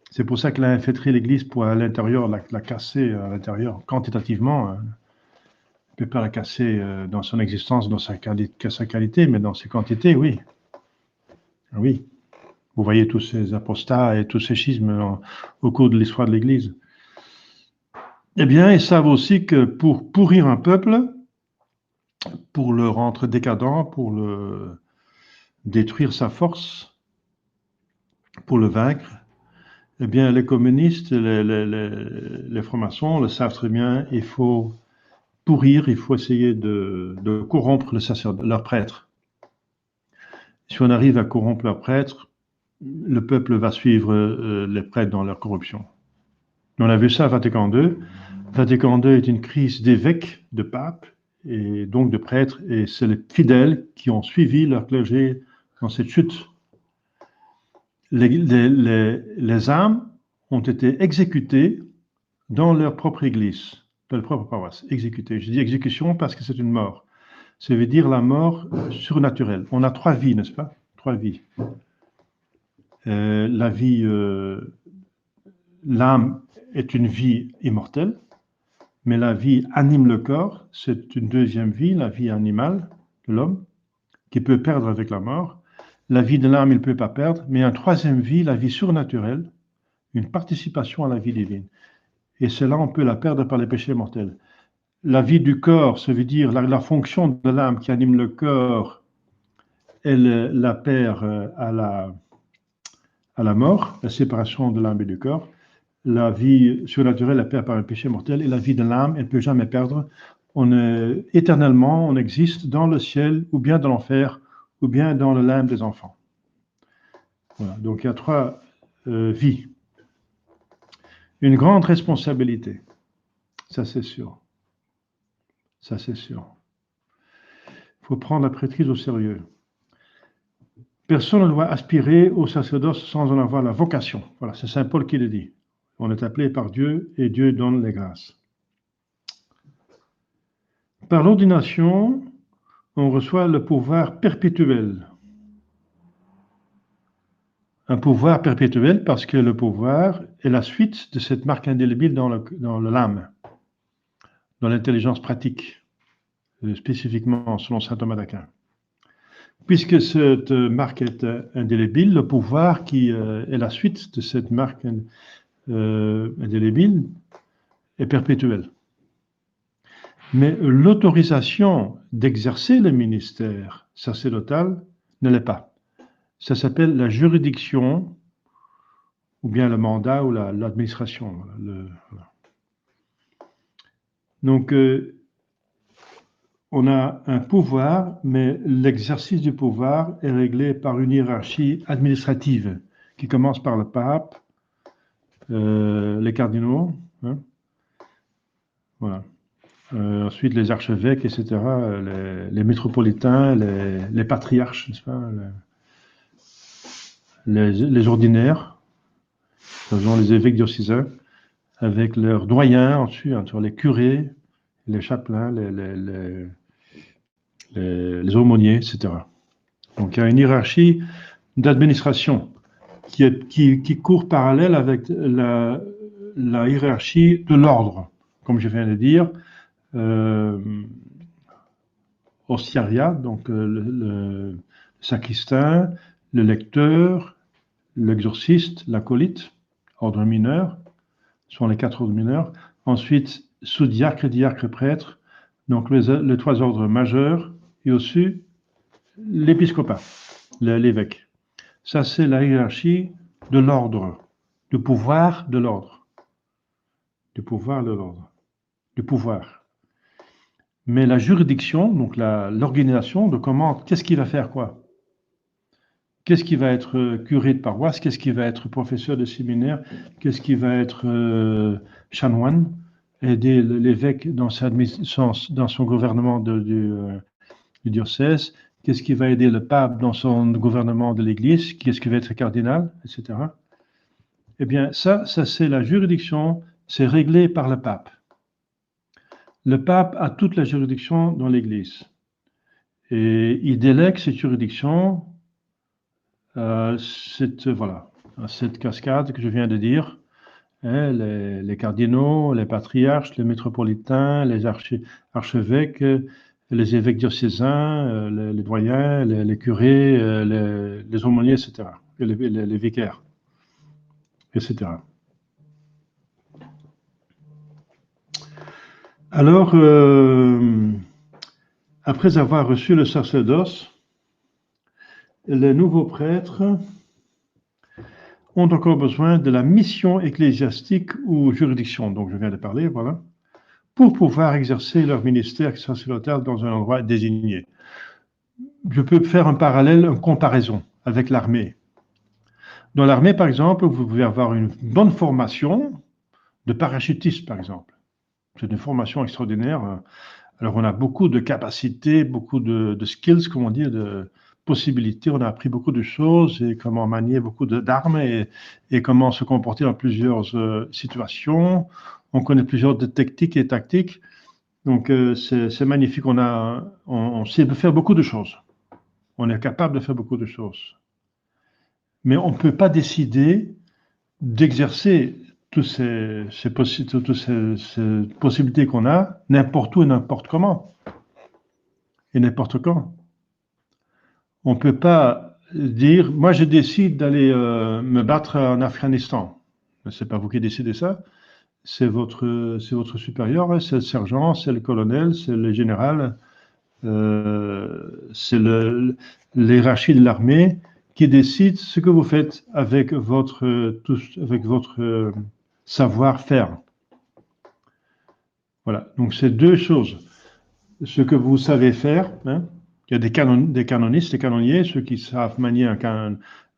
C'est pour ça qu'elle a infiltré l'Église pour à l'intérieur la casser à l'intérieur quantitativement. Hein. Elle ne peut pas la casser dans son existence, dans sa qualité, mais dans ses quantités, oui. Oui. Vous voyez tous ces apostats et tous ces schismes au cours de l'histoire de l'Église. Eh bien, ils savent aussi que pour pourrir un peuple, pour le rendre décadent, pour le détruire sa force, pour le vaincre, eh bien, les communistes, les francs-maçons le savent très bien, il faut pourrir, il faut essayer de corrompre leurs prêtres. Si on arrive à corrompre leurs prêtres, le peuple va suivre les prêtres dans leur corruption. On a vu ça à Vatican II. Vatican II est une crise d'évêques, de papes, et donc de prêtres, et c'est les fidèles qui ont suivi leur clergé dans cette chute. Les âmes ont été exécutées dans leur propre église, dans leur propre paroisse, exécutées. Je dis exécution parce que c'est une mort. Ça veut dire la mort surnaturelle. On a 3 vies, n'est-ce pas? 3 vies. La vie, l'âme est une vie immortelle, mais la vie anime le corps, c'est une deuxième vie, la vie animale de l'homme, qui peut perdre avec la mort. La vie de l'âme, il ne peut pas perdre, mais une troisième vie, la vie surnaturelle, une participation à la vie divine. Et cela, on peut la perdre par les péchés mortels. La vie du corps, ça veut dire la fonction de l'âme qui anime le corps, elle la perd à la mort, la séparation de l'âme et du corps. La vie surnaturelle, elle perd par un péché mortel, et la vie de l'âme, elle ne peut jamais perdre. Éternellement, on existe dans le ciel, ou bien dans l'enfer, ou bien dans le limbe des enfants. Voilà. Donc il y a 3 vies. Une grande responsabilité, ça c'est sûr. Ça c'est sûr. Il faut prendre la prêtrise au sérieux. Personne ne doit aspirer au sacerdoce sans en avoir la vocation. Voilà, c'est Saint Paul qui le dit. On est appelé par Dieu et Dieu donne les grâces. Par l'ordination, on reçoit le pouvoir perpétuel. un pouvoir perpétuel parce que le pouvoir est la suite de cette marque indélébile dans l'âme, dans l'intelligence pratique, spécifiquement selon saint Thomas d'Aquin. Puisque cette marque est indélébile, le pouvoir qui est la suite de cette marque indélébile est perpétuel. Mais l'autorisation d'exercer le ministère sacerdotal ne l'est pas. Ça s'appelle la juridiction, ou bien le mandat, ou l'administration. Voilà. Donc, on a un pouvoir, mais l'exercice du pouvoir est réglé par une hiérarchie administrative qui commence par le pape, les cardinaux, hein, voilà. Ensuite, les archevêques, etc., les métropolitains, les patriarches, n'est-ce pas, les ordinaires, les évêques diocésains, avec leurs doyens ensuite, entre les curés, les chapelains, les aumôniers, etc. Donc, il y a une hiérarchie d'administration qui court parallèle avec la hiérarchie de l'ordre, comme je viens de dire. Ostiaria, donc le sacristain, le lecteur, l'exorciste, l'acolyte, ordre mineur, sont les 4 ordres mineurs. Ensuite, sous-diacre, diacre, prêtre, donc les 3 ordres majeurs, et au-dessus, l'épiscopat, l'évêque. Ça, c'est la hiérarchie de l'ordre, du pouvoir de l'ordre. Du pouvoir de l'ordre. Du pouvoir. Mais la juridiction, donc l'organisation de comment, qu'est-ce qui va faire quoi? Qu'est-ce qui va être curé de paroisse? Qu'est-ce qui va être professeur de séminaire? Qu'est-ce qui va être chanoine? Aider l'évêque dans son gouvernement du diocèse? Qu'est-ce qui va aider le pape dans son gouvernement de l'Église? Qu'est-ce qui va être cardinal? Etc. Eh bien, ça c'est la juridiction, c'est réglé par le pape. Le pape a toute la juridiction dans l'Église. Et il délègue cette juridiction cette cascade que je viens de dire, hein, les cardinaux, les patriarches, les métropolitains, les archevêques, les évêques diocésains, les doyens, les curés, les aumôniers, etc., et les vicaires, etc. Alors, après avoir reçu le sacerdoce, les nouveaux prêtres ont encore besoin de la mission ecclésiastique ou juridiction, dont je viens de parler, voilà, pour pouvoir exercer leur ministère sacerdotal dans un endroit désigné. Je peux faire un parallèle, une comparaison avec l'armée. Dans l'armée, par exemple, vous pouvez avoir une bonne formation de parachutiste, par exemple. C'est une formation extraordinaire. Alors, on a beaucoup de capacités, beaucoup de skills, comme on dit, de possibilités. On a appris beaucoup de choses et comment manier beaucoup d'armes et comment se comporter dans plusieurs situations. On connaît plusieurs techniques et tactiques. Donc, c'est magnifique. On sait faire beaucoup de choses. On est capable de faire beaucoup de choses. Mais on ne peut pas décider d'exercer toutes ces possibilités qu'on a n'importe où et n'importe comment. Et n'importe quand. On ne peut pas dire, moi je décide d'aller me battre en Afghanistan. Ce n'est pas vous qui décidez ça, c'est votre supérieur, hein, c'est le sergent, c'est le colonel, c'est le général, c'est l'hiérarchie de l'armée qui décide ce que vous faites avec votre savoir-faire. Voilà, donc c'est 2 choses. Ce que vous savez faire, hein, il y a des canonistes, des canonniers, ceux qui savent manier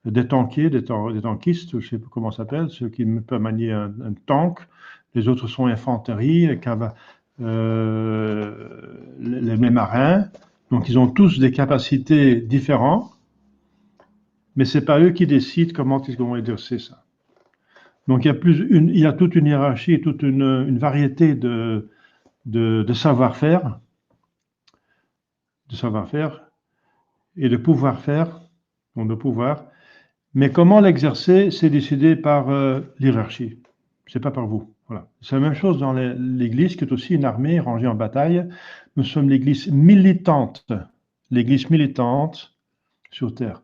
des tankiers, des tankistes, je ne sais pas comment ça s'appelle, ceux qui peuvent manier un tank. Les autres sont infanterie, les marins. Donc, ils ont tous des capacités différentes, mais ce n'est pas eux qui décident comment ils vont exercer ça. Donc, il y a toute une hiérarchie, toute une variété de savoir-faire et de pouvoir-faire, donc de pouvoir, Mais comment l'exercer, c'est décidé par l'hiérarchie. C'est pas par vous. Voilà. C'est la même chose dans l'Église, qui est aussi une armée rangée en bataille. Nous sommes l'Église militante sur terre.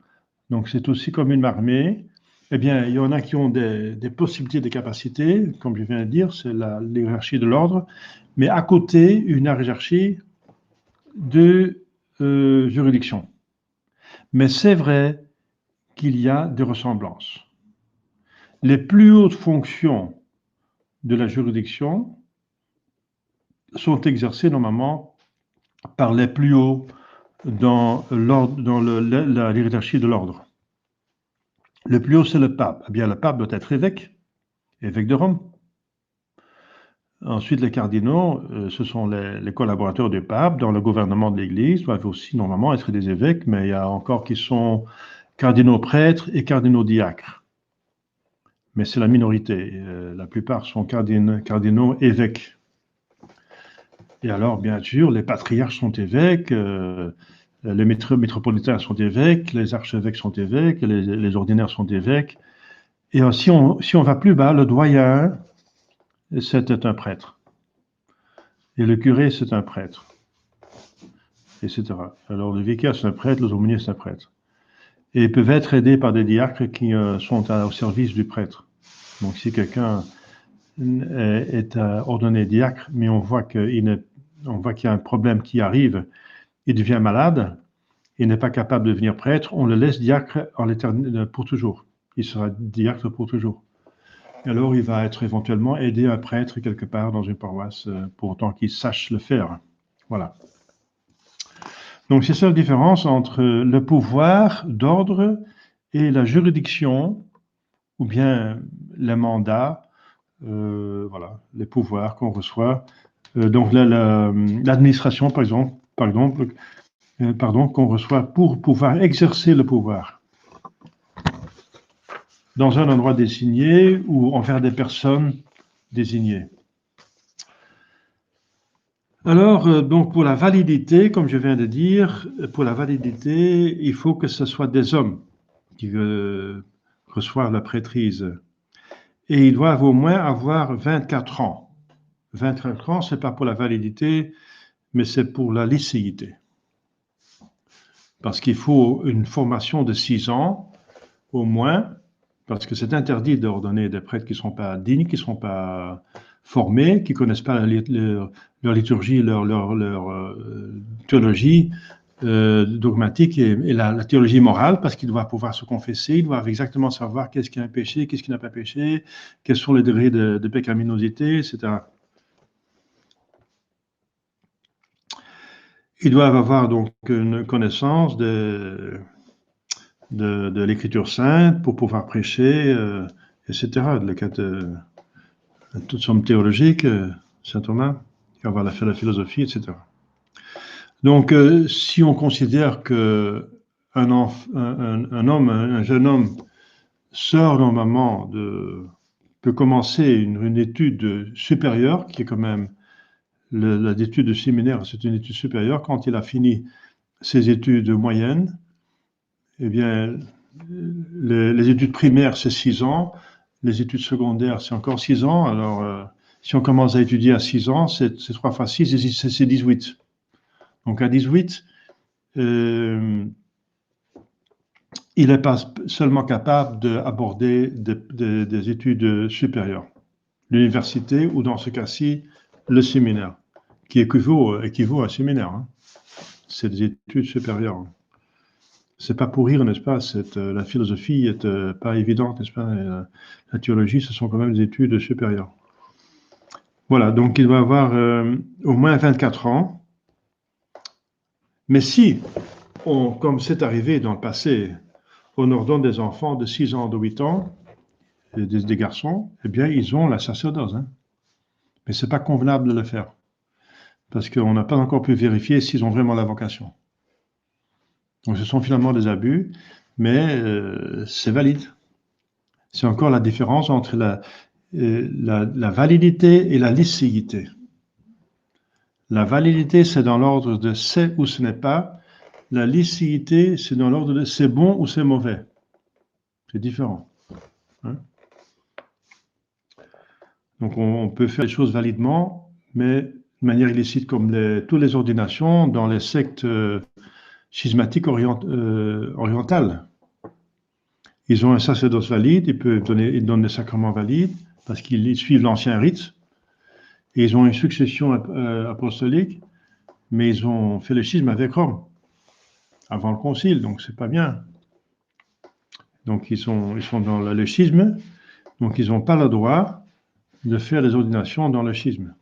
Donc c'est aussi comme une armée. Eh bien, il y en a qui ont des possibilités, des capacités, comme je viens de dire, c'est l'hierarchie de l'ordre, mais à côté, une hiérarchie de juridiction. Mais c'est vrai qu'il y a des ressemblances. Les plus hautes fonctions de la juridiction sont exercées normalement par les plus hauts dans la hiérarchie de l'ordre. Le plus haut, c'est le pape. Eh bien, le pape doit être évêque de Rome. Ensuite, les cardinaux, ce sont les collaborateurs du pape dans le gouvernement de l'Église, doivent aussi normalement être des évêques, mais il y a encore qui sont cardinaux prêtres et cardinaux diacres. Mais c'est la minorité. La plupart sont cardinaux évêques. Et alors, bien sûr, les patriarches sont évêques, les métropolitains sont évêques, les archevêques sont évêques, les ordinaires sont évêques. Et si on va plus bas, le doyen, c'était un prêtre. Et le curé, c'est un prêtre, etc. Alors, le vicaire, c'est un prêtre, l'aumônier, c'est un prêtre. Et ils peuvent être aidés par des diacres qui sont au service du prêtre. Donc, si quelqu'un est ordonné diacre, mais on voit qu'il y a un problème qui arrive, il devient malade, il n'est pas capable de devenir prêtre, on le laisse diacre pour toujours. Il sera diacre pour toujours. Et alors, il va être éventuellement aidé un prêtre quelque part dans une paroisse, pour autant qu'il sache le faire. Voilà. Donc, c'est ça la différence entre le pouvoir d'ordre et la juridiction, ou bien les mandats, voilà, les pouvoirs qu'on reçoit. Donc, l'administration, par exemple, qu'on reçoit pour pouvoir exercer le pouvoir dans un endroit désigné ou envers des personnes désignées. Alors, donc pour la validité, comme je viens de dire, pour la validité, il faut que ce soit des hommes qui reçoivent la prêtrise. Et ils doivent au moins avoir 24 ans. 24 ans, ce n'est pas pour la validité, mais c'est pour la licéité. Parce qu'il faut une formation de 6 ans, au moins, parce que c'est interdit d'ordonner des prêtres qui ne sont pas dignes, qui ne sont pas formés, qui ne connaissent pas leur liturgie, leur théologie dogmatique et la théologie morale, parce qu'ils doivent pouvoir se confesser, ils doivent exactement savoir qu'est-ce qui est un péché, qu'est-ce qui n'a pas péché, quels sont les degrés de pécaminosité, etc. Ils doivent avoir donc une connaissance de l'écriture sainte pour pouvoir prêcher, etc. Toute somme théologique, saint Thomas, avoir fait la philosophie, etc. Donc, si on considère que un jeune homme sort normalement peut commencer une étude supérieure, qui est quand même l'étude de séminaire, c'est une étude supérieure. Quand il a fini ses études moyennes, eh bien, les études primaires, c'est 6 ans. Les études secondaires, c'est encore 6 ans. Alors, si on commence à étudier à 6 ans, c'est 3 fois 6, c'est 18. Donc, à 18, il n'est pas seulement capable d'aborder des études supérieures. L'université, ou dans ce cas-ci, le séminaire, qui équivaut à un séminaire. Hein. C'est des études supérieures. C'est pas pour rire, n'est-ce pas? La philosophie est pas évidente, n'est-ce pas? La théologie, ce sont quand même des études supérieures. Voilà, donc il doit avoir au moins 24 ans. Mais si, comme c'est arrivé dans le passé, on ordonne des enfants de 6 ans, de 8 ans, des garçons, eh bien, ils ont la sacerdoce. Hein. Mais c'est pas convenable de le faire. Parce qu'on n'a pas encore pu vérifier s'ils ont vraiment la vocation. Donc ce sont finalement des abus, mais c'est valide. C'est encore la différence entre la validité et la licéité. La validité, c'est dans l'ordre de c'est ou ce n'est pas. La licéité, c'est dans l'ordre de c'est bon ou c'est mauvais. C'est différent. Hein. Donc, on peut faire les choses validement, mais de manière illicite, comme toutes les ordinations dans les sectes schismatiques orientales. Ils ont un sacerdoce valide, ils donnent des sacrements valides, parce qu'ils suivent l'ancien rite, et ils ont une succession apostolique, mais ils ont fait le schisme avec Rome, avant le concile, donc c'est pas bien. Donc ils sont dans le schisme, donc ils n'ont pas le droit de faire les ordinations dans le schisme.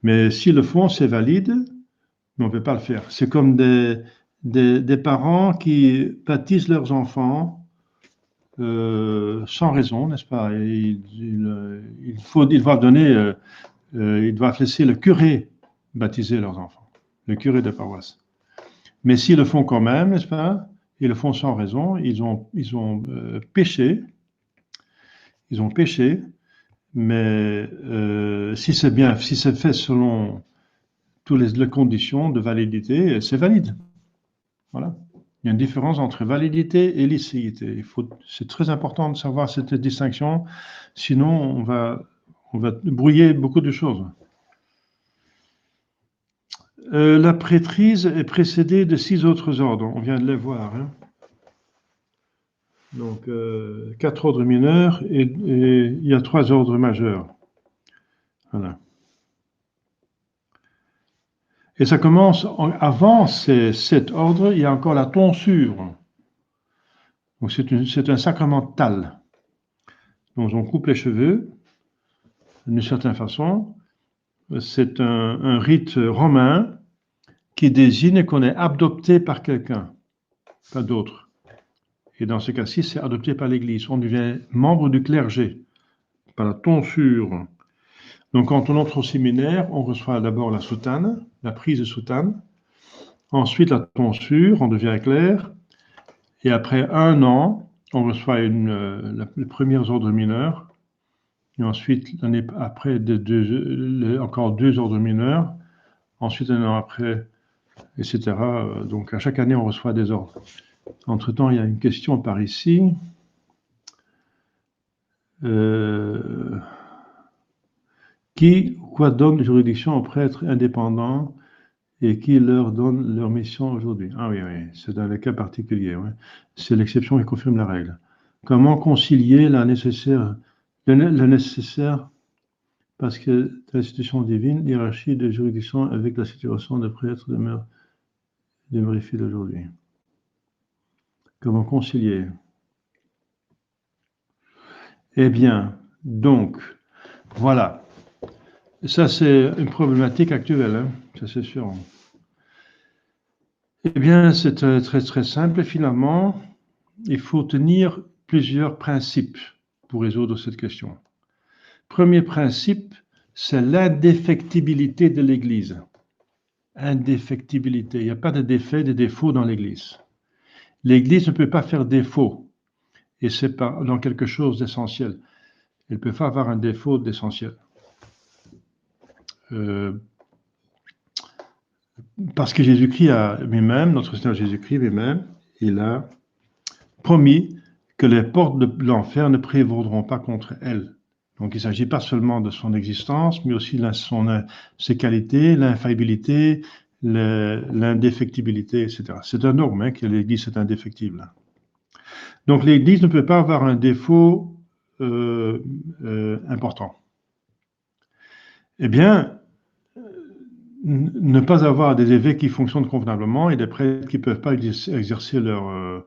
Mais s'ils le font, c'est valide, mais on ne peut pas le faire. C'est comme des parents qui baptisent leurs enfants sans raison, n'est-ce pas? Ils doivent laisser le curé baptiser leurs enfants, le curé de paroisse. Mais s'ils le font quand même, n'est-ce pas? Ils le font sans raison, ils ont péché, mais si c'est fait selon toutes les conditions de validité, c'est valide. Voilà. Il y a une différence entre validité et licéité. C'est très important de savoir cette distinction, sinon on va brouiller beaucoup de choses. La prêtrise est précédée de 6 autres ordres, on vient de les voir. Hein. Donc, 4 ordres mineurs et il y a 3 ordres majeurs. Voilà. Et ça commence, avant ces 7 ordres, il y a encore la tonsure. Donc, c'est un sacramental. Donc, on coupe les cheveux, d'une certaine façon. C'est un rite romain qui désigne qu'on est adopté par quelqu'un, pas d'autre. Et dans ce cas-ci, c'est adopté par l'Église. On devient membre du clergé, par la tonsure. Donc, quand on entre au séminaire, on reçoit d'abord la soutane, la prise de soutane. Ensuite, la tonsure, on devient clerc. Et après 1 an, on reçoit les premiers ordres mineurs. Et ensuite, l'année après, encore 2 ordres mineurs. Ensuite, 1 an après, etc. Donc, à chaque année, on reçoit des ordres. Entre-temps, il y a une question par ici. Qui ou quoi donne juridiction aux prêtres indépendants et qui leur donne leur mission aujourd'hui? Ah oui, c'est dans les cas particuliers. Ouais. C'est l'exception qui confirme la règle. Comment concilier le nécessaire parce que l'institution divine, hiérarchie de juridiction avec la situation de prêtre demeure fille d'aujourd'hui? Comment concilier? Eh bien, donc, voilà. Ça, c'est une problématique actuelle, hein, ça c'est sûr. Eh bien, c'est très très simple. Finalement, il faut tenir plusieurs principes pour résoudre cette question. Premier principe, c'est l'indéfectibilité de l'Église. Indéfectibilité. Il n'y a pas de défait, de défaut dans l'Église. L'Église ne peut pas faire défaut, et c'est dans quelque chose d'essentiel. Elle ne peut pas avoir un défaut d'essentiel. Parce que Jésus-Christ a lui-même, notre Seigneur Jésus-Christ lui-même, il a promis que les portes de l'enfer ne prévaudront pas contre elle. Donc il ne s'agit pas seulement de son existence, mais aussi de ses qualités, l'infaillibilité, l'indéfectibilité, etc. C'est un norme que l'Église est indéfectible. Donc l'Église ne peut pas avoir un défaut important. Eh bien, ne pas avoir des évêques qui fonctionnent convenablement et des prêtres qui ne peuvent pas exercer ne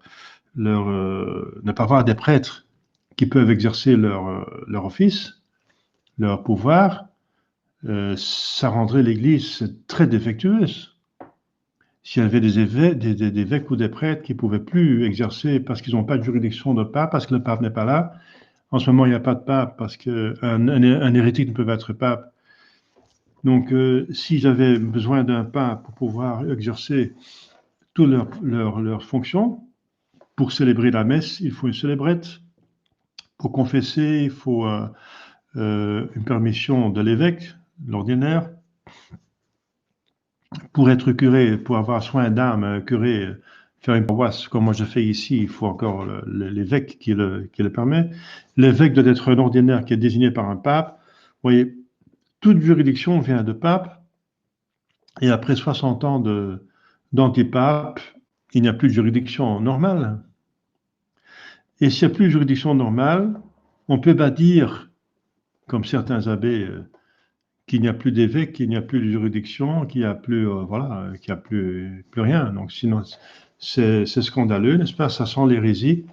pas avoir des prêtres qui peuvent exercer leur office, leur pouvoir, ça rendrait l'Église très défectueuse. S'il y avait des évêques ou des prêtres qui ne pouvaient plus exercer parce qu'ils n'ont pas de juridiction de pape, parce que le pape n'est pas là, en ce moment il n'y a pas de pape parce qu'un hérétique ne peut pas être pape. Donc, s'ils avaient besoin d'un pape pour pouvoir exercer toutes leurs fonctions, pour célébrer la messe, il faut une célébrette. Pour confesser, il faut une permission de l'évêque, l'ordinaire. Pour être curé, pour avoir soin d'âme, curé, faire une paroisse comme moi je fais ici, il faut encore l'évêque qui le permet. L'évêque doit être un ordinaire qui est désigné par un pape. Vous voyez, toute juridiction vient de pape, et après 60 ans d'antipape, il n'y a plus de juridiction normale. Et s'il n'y a plus de juridiction normale, on peut pas dire, comme certains abbés, qu'il n'y a plus d'évêque, qu'il n'y a plus de juridiction, qu'il n'y a plus, voilà, qu'il n'y a plus rien. Donc sinon, c'est scandaleux, n'est-ce pas? Ça sent l'hérésie,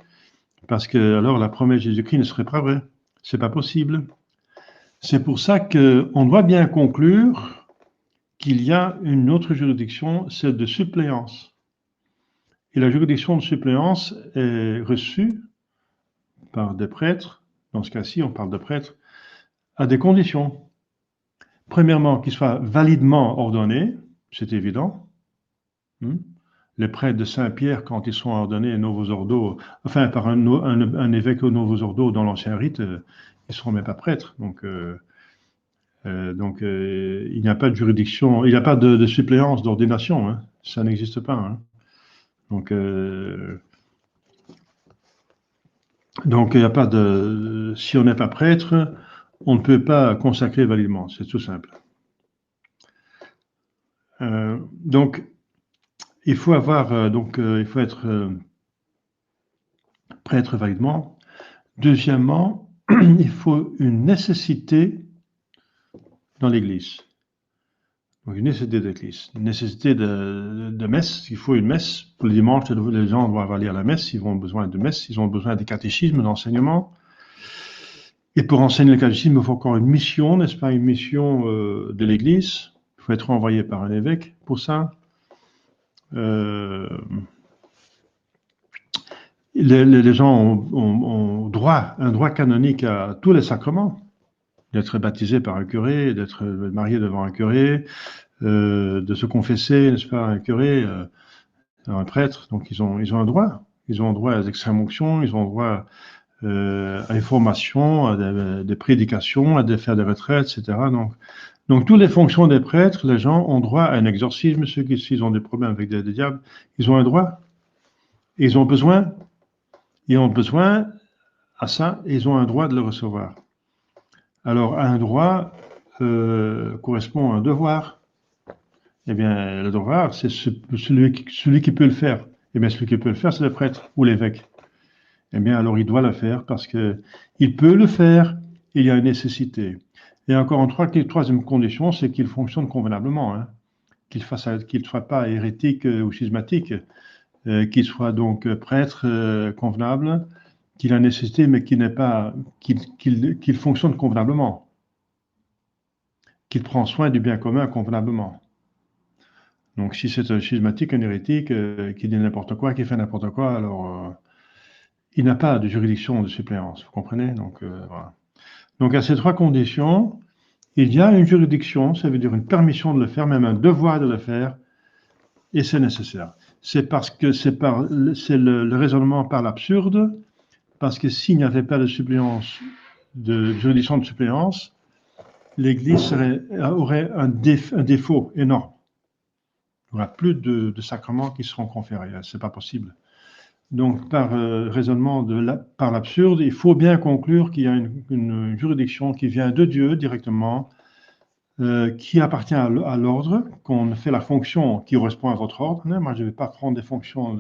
parce que alors la promesse de Jésus-Christ ne serait pas vraie. C'est pas possible. C'est pour ça qu'on doit bien conclure qu'il y a une autre juridiction, celle de suppléance. Et la juridiction de suppléance est reçue par des prêtres, dans ce cas-ci, on parle de prêtres, à des conditions. Premièrement, qu'ils soient validement ordonnés, c'est évident. Les prêtres de Saint-Pierre, quand ils sont ordonnés novos ordo, enfin par un évêque au novos ordo dans l'ancien rite, ils ne seront même pas prêtres. Donc, il n'y a pas de juridiction, il n'y a pas de suppléance d'ordination, hein. Ça n'existe pas. Hein. Donc, il n'y a pas de. Si on n'est pas prêtre, on ne peut pas consacrer validement, c'est tout simple. Donc, il faut avoir, il faut être prêtre validement. Deuxièmement, il faut une nécessité dans l'Église. Donc, une nécessité d'Église, une nécessité de messe. Il faut une messe. Pour le dimanche, les gens doivent aller à la messe. Ils ont besoin de messe. Ils ont besoin de catéchisme, d'enseignement. Et pour enseigner le catéchisme, il faut encore une mission, n'est-ce pas? Une mission de l'Église. Il faut être envoyé par un évêque pour ça. Les gens ont un droit canonique à tous les sacrements. D'être baptisé par un curé, d'être marié devant un curé, de se confesser, n'est-ce pas, un curé, un prêtre. Donc ils ont un droit. Ils ont droit à l'extrême-onction, ils ont droit à une formation, à des prédications, à faire des retraites, etc. Donc toutes les fonctions des prêtres, les gens ont droit à un exorcisme. Ceux qui s'ils ont des problèmes avec des diables, ils ont un droit. Et ils ont besoin à ça, et ils ont un droit de le recevoir. Alors, un droit correspond à un devoir. Eh bien, le devoir, c'est celui qui peut le faire. Eh bien, celui qui peut le faire, c'est le prêtre ou l'évêque. Eh bien, alors, il doit le faire parce qu'il peut le faire, il y a une nécessité. Et encore en troisième condition, c'est qu'il fonctionne convenablement, hein. Qu'il ne soit pas hérétique ou schismatique, qu'il soit donc prêtre convenable, qu'il a nécessité, mais qu'il fonctionne convenablement, qu'il prend soin du bien commun convenablement. Donc, si c'est un schismatique, un hérétique, qui dit n'importe quoi, qui fait n'importe quoi, alors il n'a pas de juridiction de suppléance, vous comprenez? Donc, voilà. Donc, à ces trois conditions, il y a une juridiction, ça veut dire une permission de le faire, même un devoir de le faire, et c'est nécessaire. C'est parce que c'est le raisonnement par l'absurde, parce que s'il n'y avait pas de suppléance, de juridiction de suppléance, l'Église aurait un défaut énorme. Il n'y aura plus de sacrements qui seront conférés. Ce n'est pas possible. Donc, par raisonnement par l'absurde, il faut bien conclure qu'il y a une juridiction qui vient de Dieu directement, qui appartient à l'ordre, qu'on fait la fonction qui correspond à votre ordre. Moi, je ne vais pas prendre des fonctions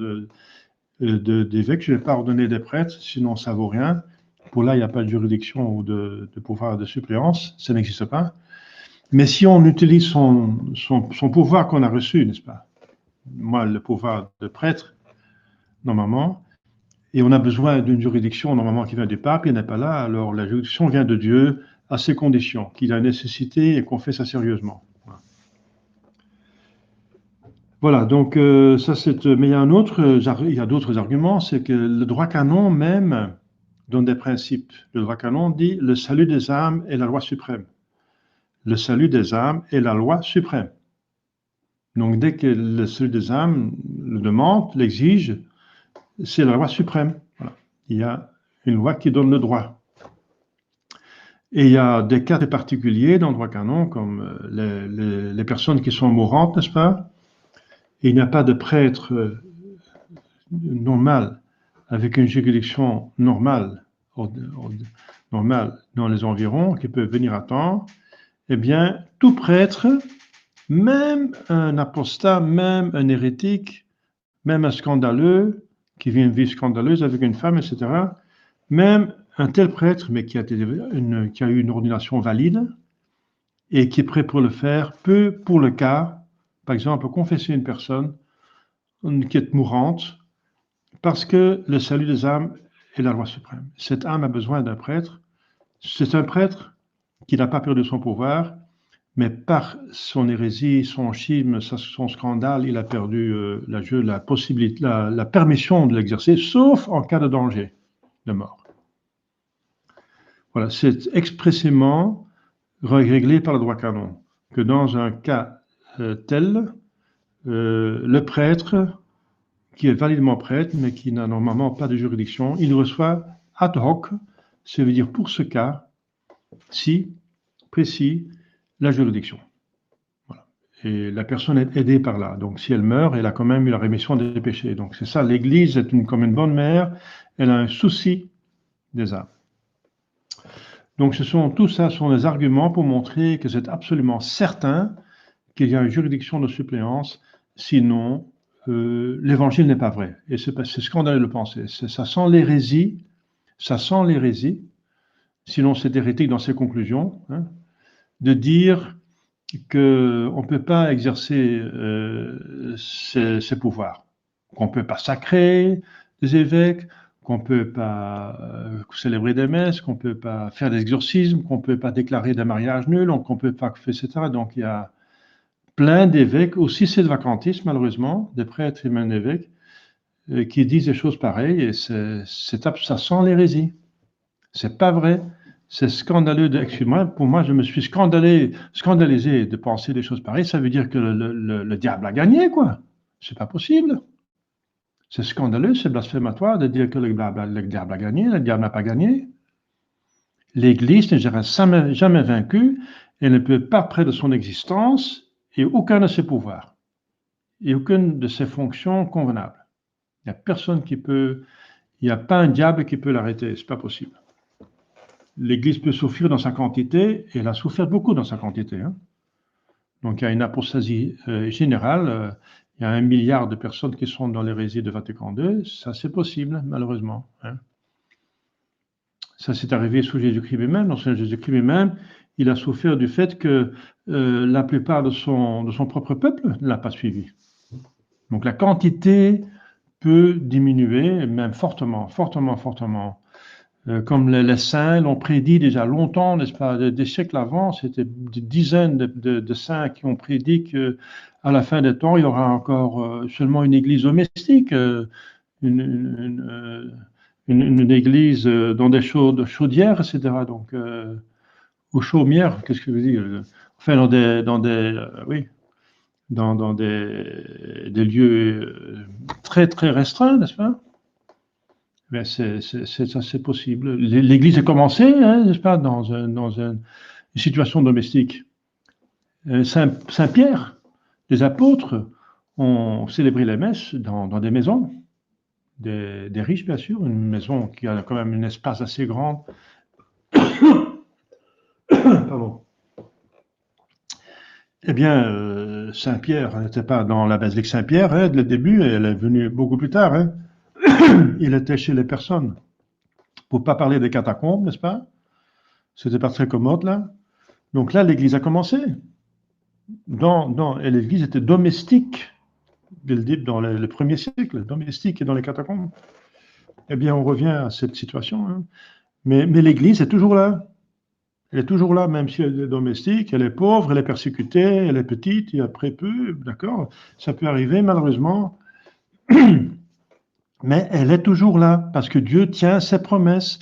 d'évêque, je ne vais pas ordonner des prêtres, sinon ça ne vaut rien. Pour là, il n'y a pas de juridiction ou de pouvoir de suppléance, ça n'existe pas. Mais si on utilise son pouvoir qu'on a reçu, n'est-ce pas? Moi, le pouvoir de prêtre, normalement, et on a besoin d'une juridiction, normalement, qui vient du pape, il n'est pas là, alors la juridiction vient de Dieu à ces conditions, qu'il a nécessité et qu'on fait ça sérieusement. Voilà, donc ça c'est... Mais il y a d'autres arguments, c'est que le droit canon même donne des principes. Le droit canon dit le salut des âmes est la loi suprême. Le salut des âmes est la loi suprême. Donc dès que le salut des âmes le demande, l'exige, c'est la loi suprême. Voilà. Il y a une loi qui donne le droit. Et il y a des cas particuliers dans le droit canon, comme les personnes qui sont mourantes, n'est-ce pas? Et il n'y a pas de prêtre normale, avec une juridiction normale, normale dans les environs, qui peut venir à temps, eh bien, tout prêtre, même un apostat, même un hérétique, même un scandaleux, qui vit une vie scandaleuse avec une femme, etc., même un tel prêtre, mais qui a eu une ordination valide, et qui est prêt pour le faire, peut, pour le cas, par exemple, confesser une personne qui est mourante, parce que le salut des âmes est la loi suprême. Cette âme a besoin d'un prêtre. C'est un prêtre qui n'a pas perdu son pouvoir, mais par son hérésie, son schisme, son scandale, il a perdu la possibilité, la permission de l'exercer, sauf en cas de danger de mort. Voilà, c'est expressément réglé par le droit canon, que dans un cas tel, le prêtre, qui est validement prêtre, mais qui n'a normalement pas de juridiction, il reçoit ad hoc, ça veut dire pour ce cas, si précis, la juridiction. Voilà. Et la personne est aidée par là. Donc si elle meurt, elle a quand même eu la rémission des péchés. Donc c'est ça, l'Église est comme une bonne mère, elle a un souci des âmes. Donc tout ça sont des arguments pour montrer que c'est absolument certain qu'il y a une juridiction de suppléance, sinon l'évangile n'est pas vrai. Et c'est scandaleux de le penser. Ça sent l'hérésie, sinon c'est hérétique dans ses conclusions, hein, de dire qu'on ne peut pas exercer ses pouvoirs, qu'on ne peut pas sacrer des évêques, qu'on ne peut pas célébrer des messes, qu'on ne peut pas faire des exorcismes, qu'on ne peut pas déclarer des mariages nuls, qu'on ne peut pas, etc. Donc il y a plein d'évêques, aussi c'est le vacantisme malheureusement, des prêtres et même évêques, qui disent des choses pareilles, et ça sent l'hérésie. C'est pas vrai. C'est scandaleux. Excuse-moi, pour moi, je me suis scandalisé de penser des choses pareilles. Ça veut dire que le diable a gagné, quoi. C'est pas possible. C'est scandaleux, c'est blasphématoire de dire que le diable a gagné. Le diable n'a pas gagné. L'Église n'est jamais vaincue. Elle ne peut pas près de son existence et aucun de ses pouvoirs et aucune de ses fonctions convenables. Il n'y a personne qui peut. Il n'y a pas un diable qui peut l'arrêter. C'est pas possible. L'Église peut souffrir dans sa quantité, et elle a souffert beaucoup dans sa quantité. Hein. Donc il y a une apostasie générale, il y a 1 milliard de personnes qui sont dans l'hérésie de Vatican II, ça c'est possible, malheureusement. Hein. Ça s'est arrivé sous Jésus-Christ lui-même, dans Jésus-Christ lui-même, il a souffert du fait que la plupart de son propre peuple ne l'a pas suivi. Donc la quantité peut diminuer, même fortement. Comme les saints l'ont prédit déjà longtemps, n'est-ce pas, des siècles avant, c'était des dizaines de saints qui ont prédit qu'à la fin des temps, il y aura encore seulement une église domestique, une église dans des chaudières, etc. Donc, aux chaumières, qu'est-ce que je veux dire? Enfin, dans des lieux très, très restreints, n'est-ce pas? Ben c'est possible. L'Église a commencé, hein, n'est-ce pas, dans une situation domestique. Saint-Pierre, les apôtres ont célébré les messes dans des maisons, des riches bien sûr, une maison qui a quand même un espace assez grand. Pardon. Eh bien, Saint-Pierre n'était pas dans la basilique Saint-Pierre, hein, dès le début, elle est venue beaucoup plus tard. Hein. Il était chez les personnes. Pour pas parler des catacombes, n'est-ce pas? C'était pas très commode, là. Donc là, l'Église a commencé. Et l'Église était domestique, dans le premier siècle, domestique et dans les catacombes. Eh bien, on revient à cette situation. Hein. Mais l'Église est toujours là. Elle est toujours là, même si elle est domestique, elle est pauvre, elle est persécutée, elle est petite, il y a très peu, d'accord? Ça peut arriver, malheureusement. Mais elle est toujours là, parce que Dieu tient ses promesses.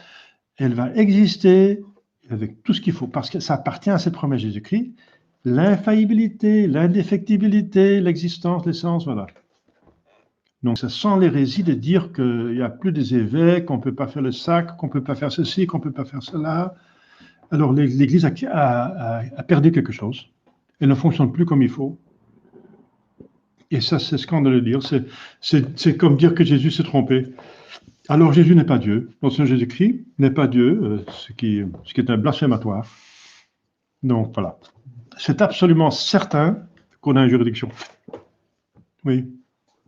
Elle va exister avec tout ce qu'il faut, parce que ça appartient à cette promesse de Jésus-Christ. L'infaillibilité, l'indéfectibilité, l'existence, l'essence, voilà. Donc ça sent l'hérésie de dire qu'il n'y a plus des évêques, qu'on ne peut pas faire le sacre, qu'on ne peut pas faire ceci, qu'on ne peut pas faire cela. Alors l'Église a perdu quelque chose. Elle ne fonctionne plus comme il faut. Et ça, c'est scandaleux de dire. C'est comme dire que Jésus s'est trompé. Alors Jésus n'est pas Dieu. Notre Seigneur Jésus-Christ n'est pas Dieu, ce qui est un blasphématoire. Donc voilà. C'est absolument certain qu'on a une juridiction. Oui.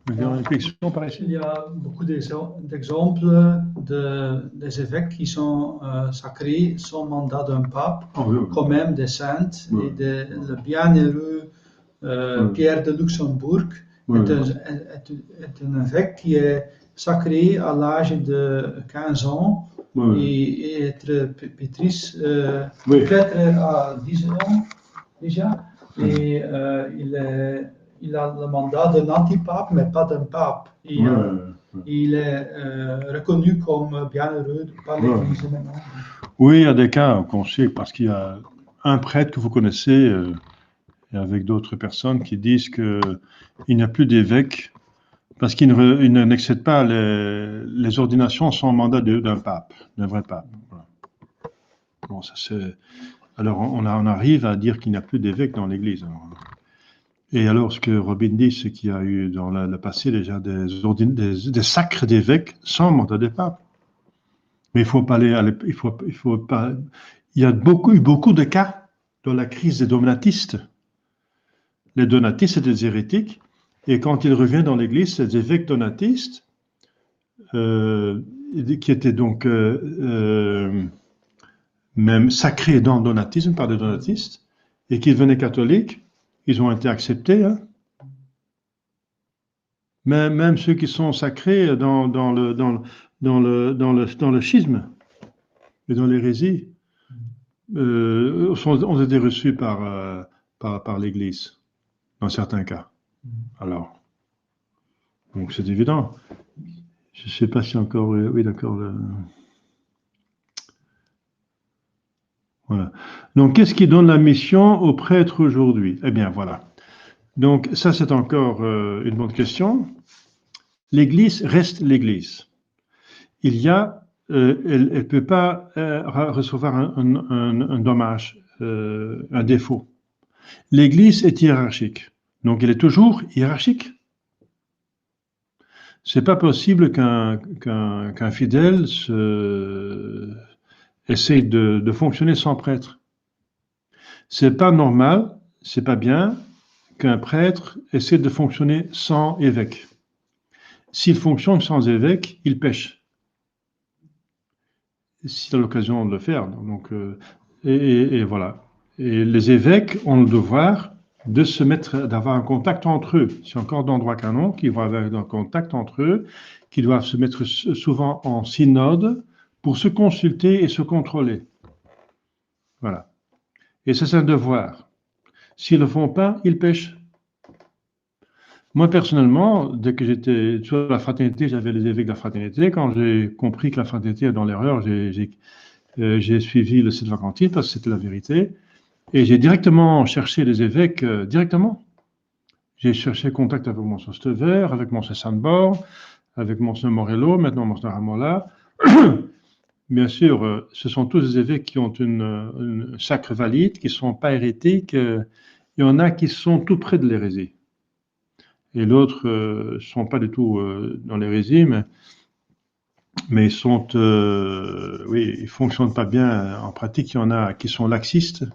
Vous avez une question par ici?
Il y a beaucoup d'exemples des évêques qui sont sacrés sans mandat d'un pape, quand même des saintes, et le bienheureux Pierre de Luxembourg est un évêque qui est sacré à l'âge de 15 ans et être pétrice peut-être à 10 ans déjà. Et il a le mandat d'un antipape, mais pas d'un pape. Il est reconnu comme bienheureux par l'Église maintenant.
Oui, il y a des cas qu'on sait, parce qu'il y a un prêtre que vous connaissez, et avec d'autres personnes qui disent qu'il n'y a plus d'évêque, parce qu'il n'excède pas les ordinations sans mandat d'un pape, d'un vrai pape. Voilà. Bon, ça c'est... Alors on arrive à dire qu'il n'y a plus d'évêque dans l'Église. Et alors, ce que Robin dit, c'est qu'il y a eu dans le passé déjà des sacres d'évêques sans mandat de pape. Mais il faut pas aller, il faut pas. Il y a eu beaucoup de cas dans la crise des donatistes. Les donatistes étaient des hérétiques, et quand ils reviennent dans l'Église, ces évêques donatistes, qui étaient donc même sacrés dans le donatisme par des donatistes, et qui devenaient catholiques, ils ont été acceptés. Hein. Même ceux qui sont sacrés dans le schisme et dans l'hérésie ont été reçus par l'Église, dans certains cas. Alors, donc c'est évident. Je ne sais pas si encore... Oui, d'accord. Voilà. Donc, qu'est-ce qui donne la mission aux prêtres aujourd'hui? Eh bien, voilà. Donc, ça, c'est encore une bonne question. L'Église reste l'Église. Il y a, elle ne peut pas recevoir un dommage, un défaut. L'Église est hiérarchique. Donc, elle est toujours hiérarchique. C'est pas possible qu'un fidèle essaye de fonctionner sans prêtre. C'est pas normal, c'est pas bien qu'un prêtre essaie de fonctionner sans évêque. S'il fonctionne sans évêque, il pêche. S'il a l'occasion de le faire. Donc, et voilà. Et les évêques ont le devoir d'avoir un contact entre eux. C'est encore dans le droit canon qu'ils vont avoir un contact entre eux, qui doivent se mettre souvent en synode pour se consulter et se contrôler. Voilà. Et c'est un devoir. S'ils ne le font pas, ils pêchent. Moi, personnellement, dès que j'étais sur la fraternité, j'avais les évêques de la fraternité. Quand j'ai compris que la fraternité est dans l'erreur, j'ai suivi le site vacantin parce que c'était la vérité. Et j'ai directement cherché les évêques, directement. J'ai cherché contact avec Monseigneur Stever, avec Monseigneur Sandbord, avec Monseigneur Morello, maintenant Monseigneur Ramola. Bien sûr, ce sont tous des évêques qui ont une sacre valide, qui ne sont pas hérétiques. Il y en a qui sont tout près de l'hérésie. Et d'autres ne sont pas du tout dans l'hérésie, mais ils sont, oui, ils fonctionnent pas bien en pratique. Il y en a qui sont laxistes,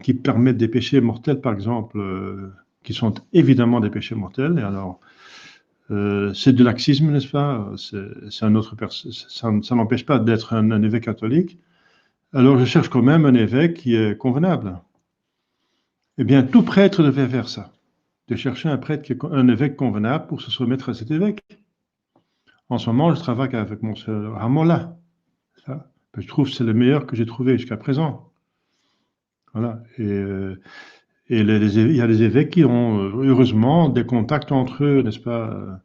qui permettent des péchés mortels, par exemple, qui sont évidemment des péchés mortels. Et alors, c'est du laxisme, n'est-ce pas? C'est un autre ça n'empêche pas d'être un évêque catholique. Alors, je cherche quand même un évêque qui est convenable. Eh bien, tout prêtre devait faire ça, de chercher un évêque convenable pour se soumettre à cet évêque. En ce moment, je travaille avec Monseigneur Ramola. Je trouve que c'est le meilleur que j'ai trouvé jusqu'à présent. Voilà. Et il y a des évêques qui ont, heureusement, des contacts entre eux, n'est-ce pas?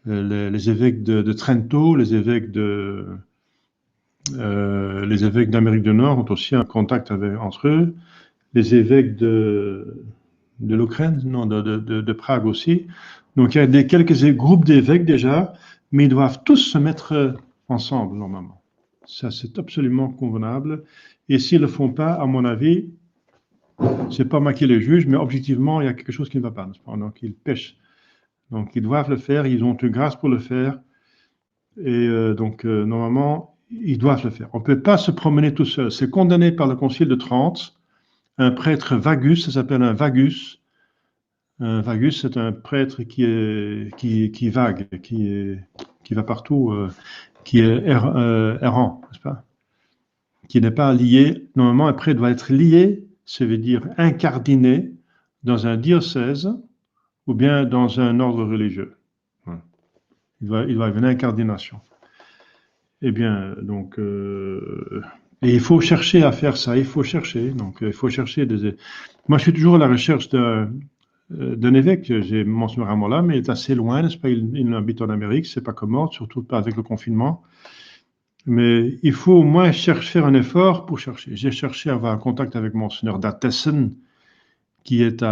Les évêques de Trento, les évêques d'Amérique du Nord ont aussi un contact entre eux. Les évêques de l'Ukraine, non, de Prague aussi. Donc, il y a quelques groupes d'évêques déjà, mais ils doivent tous se mettre ensemble, normalement. Ça, c'est absolument convenable. Et s'ils ne le font pas, à mon avis, c'est pas moi qui les juge, mais objectivement, il y a quelque chose qui ne va pas. Donc, ils pêchent. Donc, ils doivent le faire, ils ont une grâce pour le faire. Et normalement, ils doivent le faire. On ne peut pas se promener tout seul. C'est condamné par le Concile de Trente. Un prêtre vagus, ça s'appelle un vagus. Un vagus, c'est un prêtre qui vague, qui va partout, qui est errant, n'est-ce pas? Qui n'est pas lié. Normalement, un prêtre doit être lié, ça veut dire incardiné dans un diocèse ou bien dans un ordre religieux. Voilà. Il doit y avoir une incardination. Eh bien, donc, et il faut chercher à faire ça, il faut chercher. Donc, il faut chercher des. Moi, je suis toujours à la recherche d'un évêque. J'ai Monseigneur Ramola, mais il est assez loin, n'est-ce pas? Il habite en Amérique, c'est pas commode, surtout pas avec le confinement. Mais il faut au moins faire un effort pour chercher. J'ai cherché à avoir un contact avec Monseigneur Datessen, qui est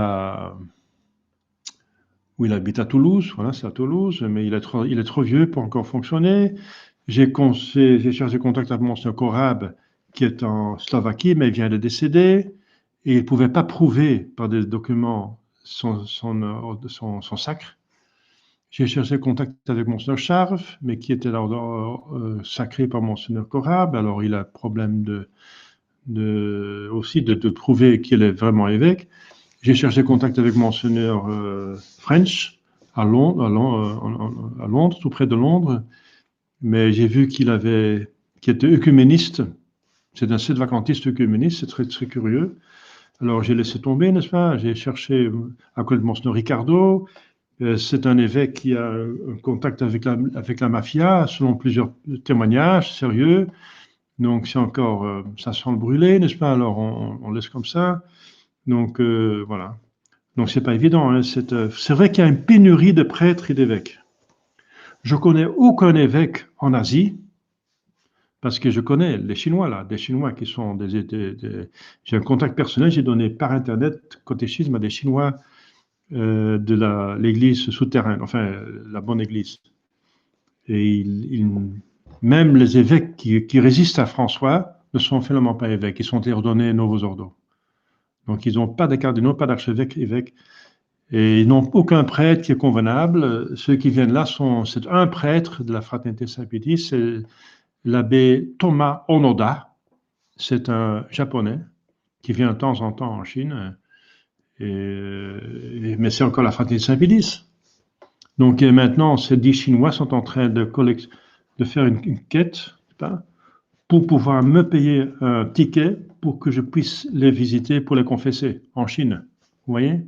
où il habite à Toulouse. Voilà, c'est à Toulouse, mais il est trop vieux pour encore fonctionner. J'ai cherché contact avec Monseigneur Korab, qui est en Slovaquie, mais il vient de décéder. Et il ne pouvait pas prouver par des documents son sacre. J'ai cherché contact avec Monseigneur Charve, mais qui était là, sacré par Monseigneur Korab. Alors il a problème aussi de prouver qu'il est vraiment évêque. J'ai cherché contact avec Monseigneur French à Londres, tout près de Londres, mais j'ai vu qu'il était œcuméniste. C'est un sédevacantiste œcuméniste, c'est très, très curieux. Alors j'ai laissé tomber, n'est-ce pas? J'ai cherché à côté de Monseigneur Ricardo. C'est un évêque qui a un contact avec la mafia, selon plusieurs témoignages sérieux. Donc c'est encore, ça sent le brûler, n'est-ce pas? Alors on laisse comme ça. Donc voilà. Donc c'est pas évident. Hein. C'est vrai qu'il y a une pénurie de prêtres et d'évêques. Je connais aucun évêque en Asie, parce que je connais les Chinois là, des Chinois qui sont j'ai un contact personnel, j'ai donné par internet catéchisme à des Chinois de l'église souterraine, enfin la bonne église. Et même les évêques qui résistent à François ne sont finalement pas évêques, ils sont ordonnés novos ordo. Donc ils n'ont pas de cardinaux, pas d'archevêques, évêques, et ils n'ont aucun prêtre qui est convenable. Ceux qui viennent là, c'est un prêtre de la fraternité Saint-Pédis, c'est l'abbé Thomas Onoda, c'est un japonais qui vient de temps en temps en Chine, mais c'est encore la fraternité Saint-Pédis. Donc maintenant, ces 10 Chinois sont en train de faire une quête pour pouvoir me payer un ticket pour que je puisse les visiter pour les confesser en Chine. Vous voyez?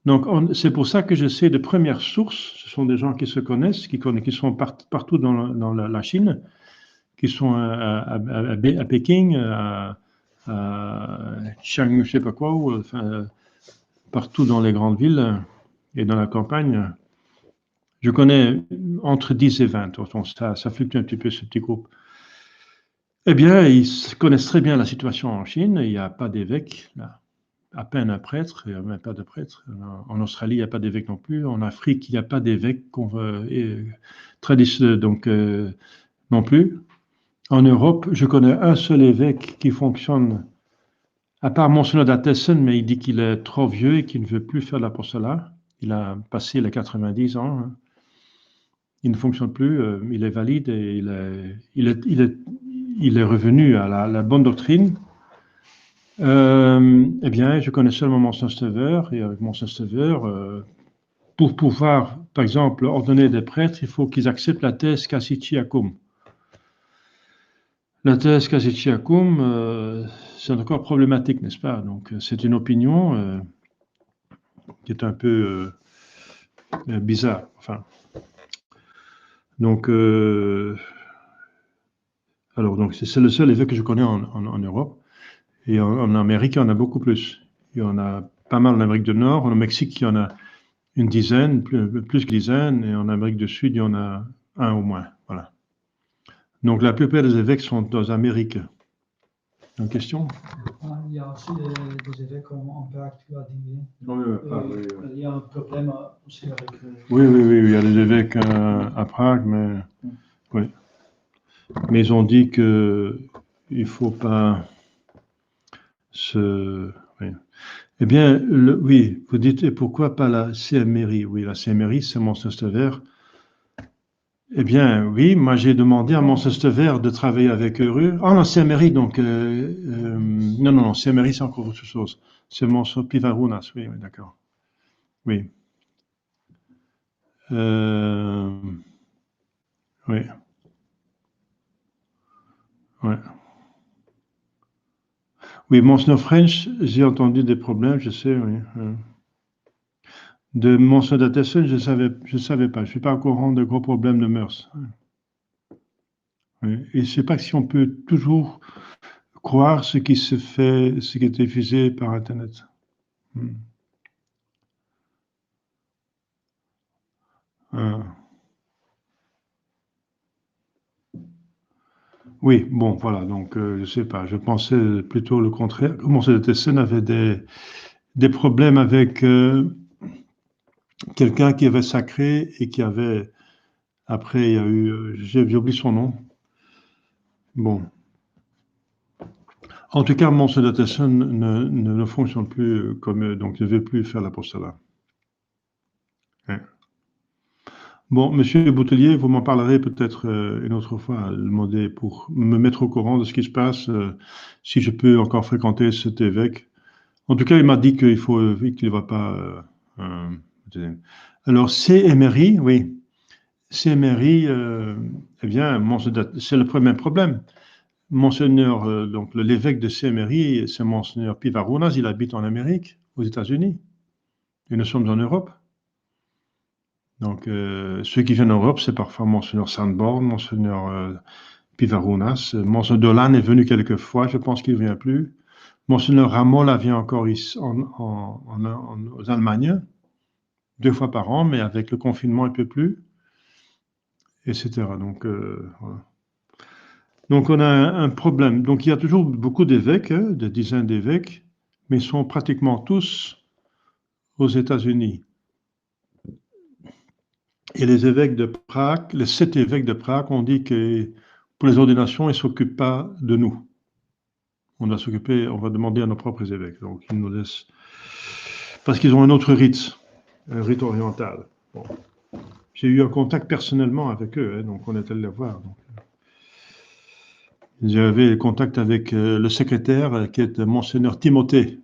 Donc c'est pour ça que j'essaie de premières sources. Ce sont des gens qui se connaissent, qui sont partout dans la Chine, qui sont à Pékin, à Chiang, je sais pas quoi, enfin, partout dans les grandes villes et dans la campagne. Je connais entre 10 et 20, donc ça fluctue un petit peu ce petit groupe. Eh bien, ils connaissent très bien la situation en Chine, il n'y a pas d'évêque, à peine un prêtre, il n'y a même pas de prêtre. En Australie, il n'y a pas d'évêque non plus. En Afrique, il n'y a pas d'évêque non plus. En Europe, je connais un seul évêque qui fonctionne, à part Monseigneur Datessen, mais il dit qu'il est trop vieux et qu'il ne veut plus faire de l'apostolat. Il a passé les 90 ans. Hein. Il ne fonctionne plus, il est valide et il est revenu à la bonne doctrine. Eh bien, je connais seulement Monseigneur Stever, et avec Monseigneur Stever, pour pouvoir, par exemple, ordonner des prêtres, il faut qu'ils acceptent la thèse Cassiciacum. La thèse Cassiciacum, c'est encore problématique, n'est-ce pas? Donc, c'est une opinion qui est un peu bizarre. Enfin, donc, donc c'est le seul évêque que je connais en Europe. Et en Amérique, il y en a beaucoup plus. Il y en a pas mal en Amérique du Nord. Au Mexique, il y en a une dizaine, plus qu'une dizaine. Et en Amérique du Sud, il y en a un au moins. Voilà. Donc la plupart des évêques sont dans l'Amérique. Une question?
Il y a aussi des évêques en Prague, tu as dit.
Oui.
Il y a un problème aussi avec...
Oui, il y a des évêques à Prague, mais... Oui. Mais ils ont dit qu'il ne faut pas Oui. Eh bien, oui, vous dites, et pourquoi pas la CMRI? Oui, la CMRI, c'est Monsester. Eh bien, oui, moi j'ai demandé à Monsester de travailler avec eux. Ah non, CMRI, donc, non, CMRI, c'est encore autre chose. C'est Monsester Pivarunas, oui, oui, d'accord. Oui. Oui, ouais. Oui, Monseigneur French, j'ai entendu des problèmes, je sais, oui. De Monseigneur Dateson, je savais pas. Je suis pas au courant de gros problèmes de mœurs. Oui. Et je sais pas si on peut toujours croire ce qui se fait, ce qui est diffusé par Internet. Hmm. Oui, bon, voilà, donc je sais pas, je pensais plutôt le contraire. Monseigneur Dateson avait des problèmes avec quelqu'un qui avait sacré et qui avait, après, il y a eu, j'ai oublié son nom. Bon. En tout cas, mon Dateson ne fonctionne plus comme donc ne veut plus faire l'apostolat. Hein. Bon, Monsieur Boutelier, vous m'en parlerez peut-être une autre fois, demander pour me mettre au courant de ce qui se passe, si je peux encore fréquenter cet évêque. En tout cas, il m'a dit qu'il faut, qu'il ne va pas. Alors, CMRI, oui, CMRI, eh bien, c'est le premier problème. Monseigneur, donc l'évêque de CMRI, c'est Monseigneur Pivarunas, il habite en Amérique, aux États-Unis, et nous sommes en Europe. Donc, ceux qui viennent en Europe, c'est parfois Monseigneur Sandborn, Monseigneur Pivarunas. Monseigneur Dolan est venu quelques fois, je pense qu'il ne vient plus. Monseigneur Ramola vient encore ici, aux Allemagne, 2 fois par an, mais avec le confinement, il ne peut plus, etc. Donc, voilà. Donc, on a un problème. Donc, il y a toujours beaucoup d'évêques, des dizaines d'évêques, mais ils sont pratiquement tous aux États-Unis. Et les évêques de Prague, les 7 évêques de Prague, ont dit que pour les ordinations, ils ne s'occupent pas de nous. On va demander à nos propres évêques. Donc, ils nous laissent. Parce qu'ils ont un autre rite, un rite oriental. Bon. J'ai eu un contact personnellement avec eux, donc on est allé les voir. J'avais contact avec le secrétaire qui est Monseigneur Timothée,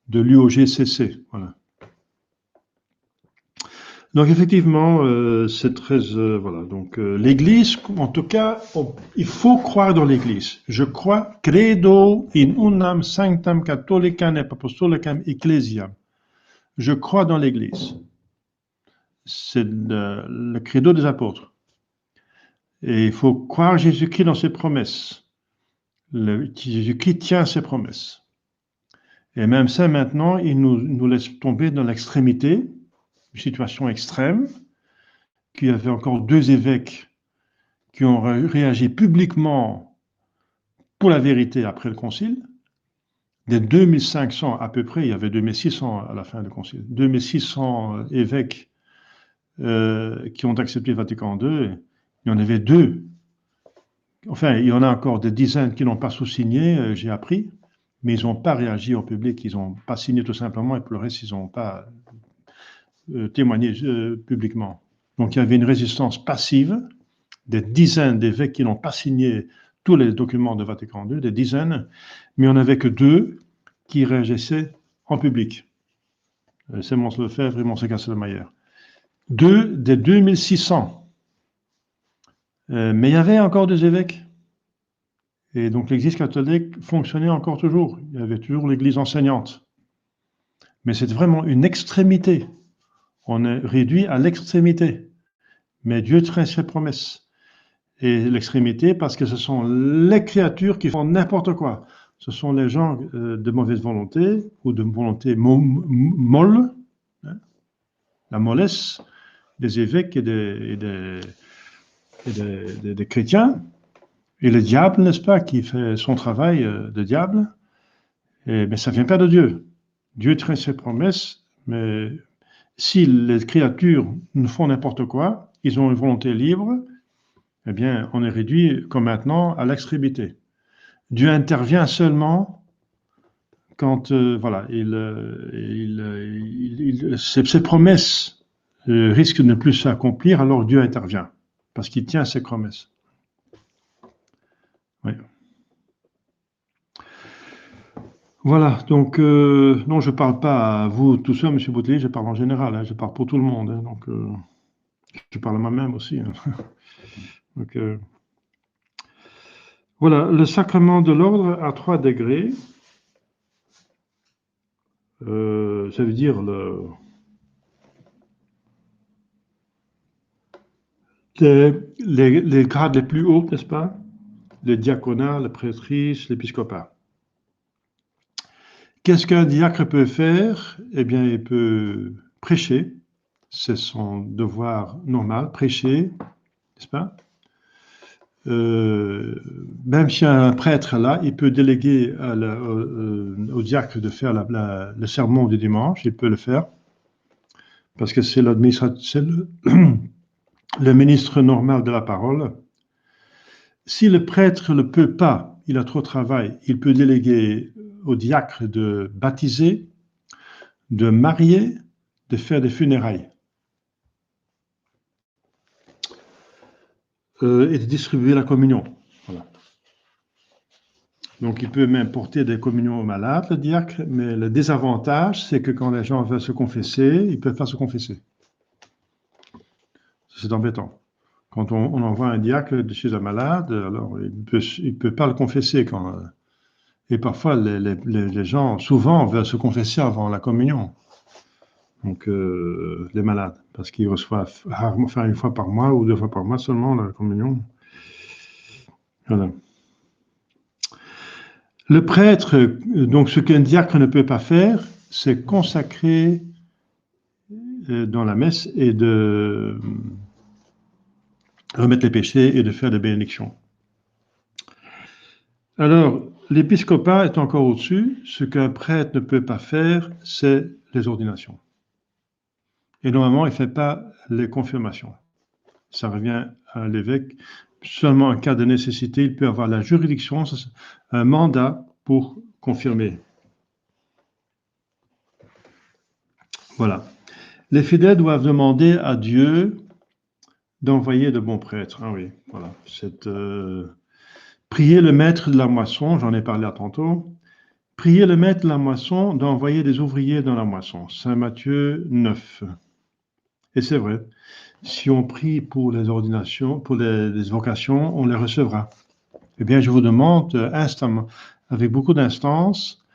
de l'UOGCC. Voilà. Donc effectivement, c'est très voilà. Donc l'Église, en tout cas, il faut croire dans l'Église. Je crois credo in unam sanctam catholicam et apostolicam ecclesiam. Je crois dans l'Église. C'est le credo des apôtres. Et il faut croire Jésus-Christ dans ses promesses. Jésus-Christ tient ses promesses. Et même ça, maintenant, il nous laisse tomber dans l'extrémité, une situation extrême, qu'il y avait encore 2 évêques qui ont réagi publiquement pour la vérité après le concile. Des 2500 à peu près, il y avait 2600 à la fin du concile, 2600 évêques qui ont accepté Vatican II. Il y en avait 2. Enfin, il y en a encore des dizaines qui n'ont pas sous-signé, j'ai appris, mais ils n'ont pas réagi au public, ils n'ont pas signé tout simplement, et pour le reste, ils n'ont pas témoigné publiquement. Donc il y avait une résistance passive, des dizaines d'évêques qui n'ont pas signé tous les documents de Vatican II, des dizaines, mais on n'avait que 2 qui réagissaient en public. C'est Mons Lefebvre et Mons Castelmayer. 2 des 2600. Mais il y avait encore 2 évêques. Et donc l'Église catholique fonctionnait encore toujours. Il y avait toujours l'Église enseignante. Mais c'est vraiment une extrémité. On est réduit à l'extrémité. Mais Dieu tient ses promesses. Et l'extrémité, parce que ce sont les créatures qui font n'importe quoi. Ce sont les gens de mauvaise volonté ou de volonté molle, hein, la mollesse des évêques et des chrétiens, et le diable, n'est-ce pas, qui fait son travail de diable. Mais ça ne vient pas de Dieu. Dieu tient ses promesses, mais si les créatures nous font n'importe quoi, ils ont une volonté libre, eh bien, on est réduit, comme maintenant, à l'extrémité. Dieu intervient seulement quand voilà, ses promesses risquent de ne plus s'accomplir, alors Dieu intervient, parce qu'il tient ses promesses. Oui. Voilà, donc non, je ne parle pas à vous tout seul, M. Boutelier, je parle en général, hein, je parle pour tout le monde, hein, donc je parle à moi-même aussi. Hein. Donc, voilà, le sacrement de l'ordre à 3 degrés, ça veut dire les grades les plus hauts, n'est-ce pas? Le diaconat, la prêtrise, l'épiscopat. Qu'est-ce qu'un diacre peut faire? Eh bien, il peut prêcher, c'est son devoir normal, prêcher, n'est-ce pas? Même s'il y a un prêtre là, il peut déléguer au diacre de faire le sermon du dimanche, il peut le faire, parce que c'est le ministre normal de la parole. Si le prêtre ne peut pas, il a trop de travail, il peut déléguer au diacre de baptiser, de marier, de faire des funérailles. Et de distribuer la communion. Voilà. Donc, il peut même porter des communions aux malades, le diacre, mais le désavantage, c'est que quand les gens veulent se confesser, ils ne peuvent pas se confesser. C'est embêtant. Quand on envoie un diacre chez un malade, alors il ne peut pas le confesser. Et parfois, les gens, souvent, veulent se confesser avant la communion. Donc, les malades, parce qu'ils reçoivent rarement, enfin, 1 fois par mois ou 2 fois par mois seulement la communion. Voilà. Le prêtre, donc ce qu'un diacre ne peut pas faire, c'est consacrer dans la messe et de remettre les péchés et de faire des bénédictions. Alors, l'épiscopat est encore au-dessus. Ce qu'un prêtre ne peut pas faire, c'est les ordinations. Et normalement, il ne fait pas les confirmations. Ça revient à l'évêque. Seulement en cas de nécessité, il peut avoir la juridiction, un mandat pour confirmer. Voilà. Les fidèles doivent demander à Dieu d'envoyer de bons prêtres. Ah oui, voilà. Prier le maître de la moisson, j'en ai parlé tantôt. Prier le maître de la moisson d'envoyer des ouvriers dans la moisson. Saint Matthieu 9. Et c'est vrai, si on prie pour les ordinations, pour les vocations, on les recevra. Eh bien, je vous demande instamment, avec beaucoup d'instances,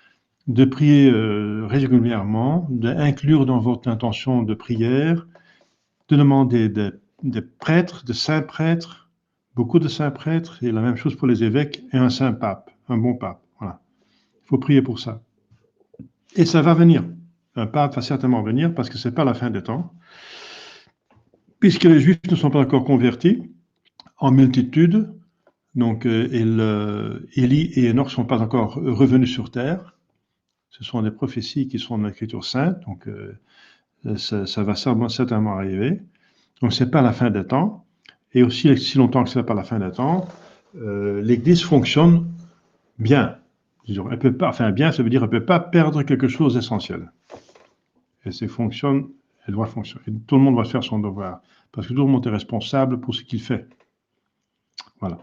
de prier régulièrement, d'inclure dans votre intention de prière, de demander des prêtres, de saints prêtres, beaucoup de saints prêtres, et la même chose pour les évêques, et un saint pape, un bon pape. Voilà. Il faut prier pour ça. Et ça va venir. Un pape va certainement venir parce que ce n'est pas la fin des temps. Puisque les Juifs ne sont pas encore convertis en multitude, donc Élie et Enoch ne sont pas encore revenus sur terre. Ce sont des prophéties qui sont dans l'Écriture sainte, donc ça va certainement arriver. Donc ce n'est pas la fin des temps. Et aussi, si longtemps que ce n'est pas la fin des temps, l'Église fonctionne bien. Disons, elle peut pas, enfin bien, ça veut dire qu'elle ne peut pas perdre quelque chose d'essentiel. Et elle doit fonctionner. Et tout le monde va faire son devoir, parce que tout le monde est responsable pour ce qu'il fait. Voilà.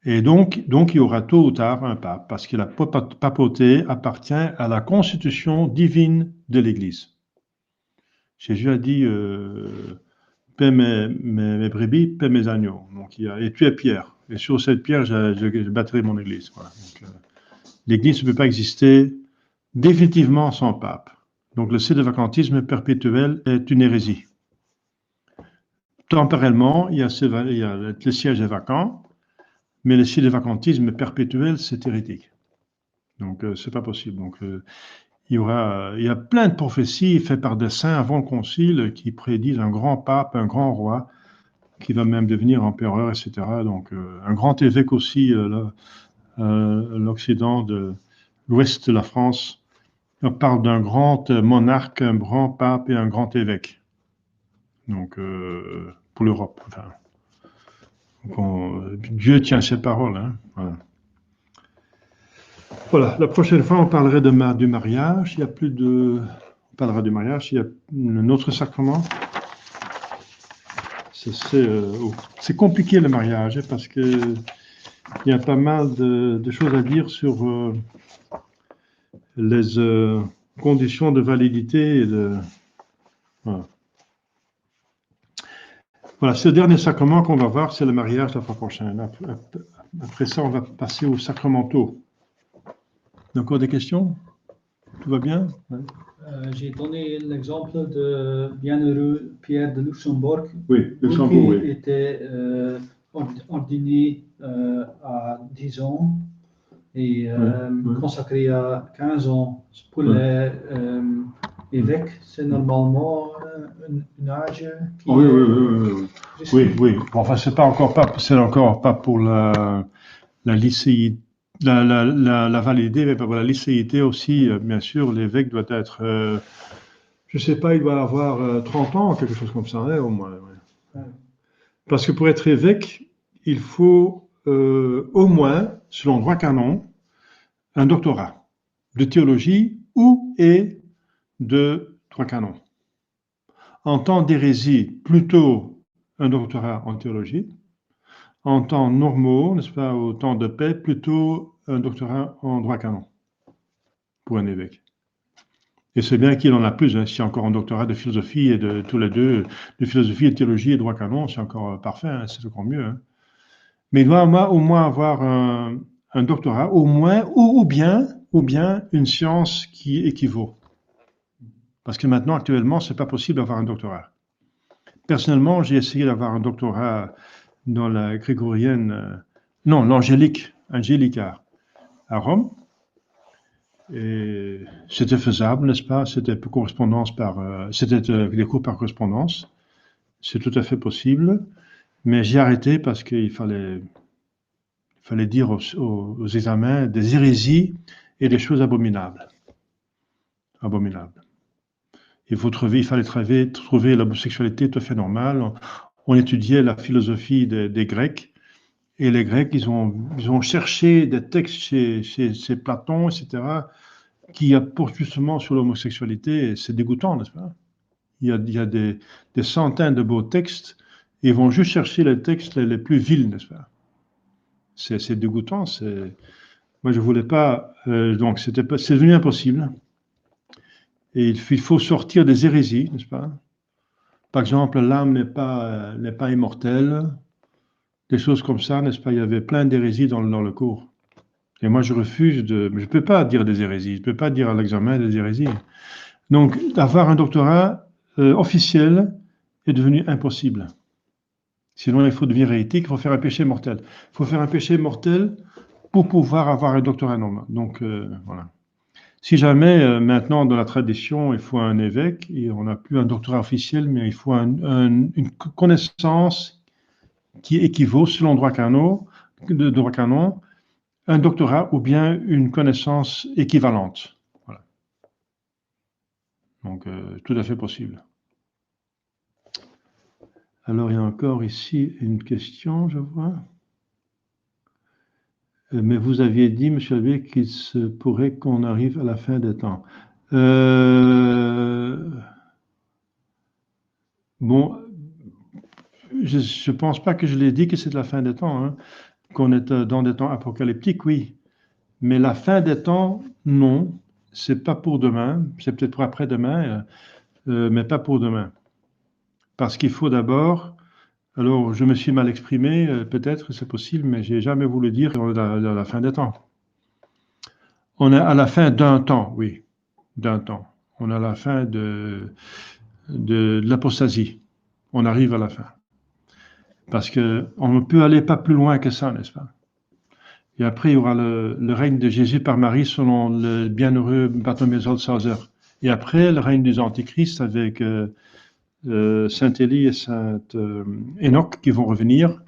Et donc, il y aura tôt ou tard un pape, parce que la papauté appartient à la constitution divine de l'Église. Jésus a dit paie mes brebis, paie mes agneaux. Donc, et tu es Pierre. Et sur cette pierre, je bâtirai mon Église. Voilà. Donc, l'Église ne peut pas exister définitivement sans pape. Donc, le sédévacantisme perpétuel est une hérésie. Temporellement, le siège est vacant, mais le sédévacantisme perpétuel, c'est hérétique. Donc, c'est pas possible. Donc, il y a plein de prophéties faites par des saints avant le concile qui prédisent un grand pape, un grand roi, qui va même devenir empereur, etc. Donc, un grand évêque aussi, l'Occident, de l'ouest de la France. On parle d'un grand monarque, un grand pape et un grand évêque. Donc, pour l'Europe. Enfin, Dieu tient ses paroles. Hein, voilà. Voilà, la prochaine fois, on parlerait du mariage. Il y a plus de... On parlera du mariage. Il y a un autre sacrement. C'est compliqué le mariage hein, parce que il y a pas mal de choses à dire sur les conditions de validité. Et voilà. Voilà, c'est le dernier sacrement qu'on va voir, c'est le mariage la fois prochaine. Après ça, on va passer aux sacramentaux. Encore des questions? Tout va bien?
J'ai donné l'exemple de bienheureux Pierre de Luxembourg,
oui, Luxembourg,
qui était ordonné à 10 ans et consacré à 15 ans pour les évêques. C'est normalement un âge qui
oui. Bon, enfin, c'est encore pas pour la lycéité. La validité, mais pour la lycéité aussi, bien sûr, l'évêque doit être, je ne sais pas, il doit avoir 30 ans, quelque chose comme ça, hein, au moins. Ouais. Parce que pour être évêque, il faut au moins, selon le droit canon, un doctorat de théologie ou et de droit canon. En temps d'hérésie, plutôt un doctorat en théologie. En temps normaux, n'est-ce pas, au temps de paix, plutôt un doctorat en droit canon pour un évêque. Et c'est bien qu'il en a plus, hein. Si encore un doctorat de philosophie et de tous les deux, de philosophie et de théologie et droit canon, c'est encore parfait, hein, c'est encore mieux. Hein. Mais il doit au moins avoir un doctorat, au moins, ou bien une science qui équivaut. Parce que maintenant, actuellement, c'est pas possible d'avoir un doctorat. Personnellement, j'ai essayé d'avoir un doctorat dans la grégorienne, non, l'angélique, Angelica, à Rome. Et c'était faisable, n'est-ce pas? C'était des cours par correspondance. C'est tout à fait possible. Mais j'ai arrêté parce qu'il fallait dire aux examens des hérésies et des choses abominables. Abominables. Il fallait trouver l'homosexualité tout à fait normale. On étudiait la philosophie des Grecs. Et les Grecs, ils ont cherché des textes chez Platon, etc., qui apportent justement sur l'homosexualité. C'est dégoûtant, n'est-ce pas? Il y a des centaines de beaux textes, et ils vont juste chercher les textes les plus vils, n'est-ce pas? C'est dégoûtant. Moi, je voulais pas. Donc, c'est devenu impossible. Et il faut sortir des hérésies, n'est-ce pas? Par exemple, l'âme n'est pas immortelle. Des choses comme ça, n'est-ce pas? Il y avait plein d'hérésies dans le cours. Et moi, je refuse je ne peux pas dire des hérésies. Je ne peux pas dire à l'examen des hérésies. Donc, avoir un doctorat officiel est devenu impossible. Sinon, il faut devenir hérétique, il faut faire un péché mortel. Il faut faire un péché mortel pour pouvoir avoir un doctorat normal. Donc, voilà. Si jamais, maintenant, dans la tradition, il faut un évêque, et on n'a plus un doctorat officiel, mais il faut une connaissance qui équivaut, selon droit canon, un doctorat ou bien une connaissance équivalente. Voilà. Donc, tout à fait possible. Alors, il y a encore ici une question, je vois. Mais vous aviez dit, M. Abbé, qu'il se pourrait qu'on arrive à la fin des temps. Bon, je ne pense pas que je l'ai dit que c'est la fin des temps, hein. Qu'on est dans des temps apocalyptiques, oui. Mais la fin des temps, non. C'est pas pour demain. C'est peut-être pour après-demain, mais pas pour demain. Parce qu'il faut d'abord. Alors, je me suis mal exprimé, peut-être, c'est possible, mais j'ai jamais voulu dire qu'on est à la fin des temps. On est à la fin d'un temps, oui, d'un temps. On est à la fin de l'apostasie. On arrive à la fin. Parce qu'on ne peut aller pas plus loin que ça, n'est-ce pas? Et après, il y aura le règne de Jésus par Marie selon le bienheureux Bartholomew Sauser. Et après, le règne des antichrists avec Saint Élie et Saint Enoch qui vont revenir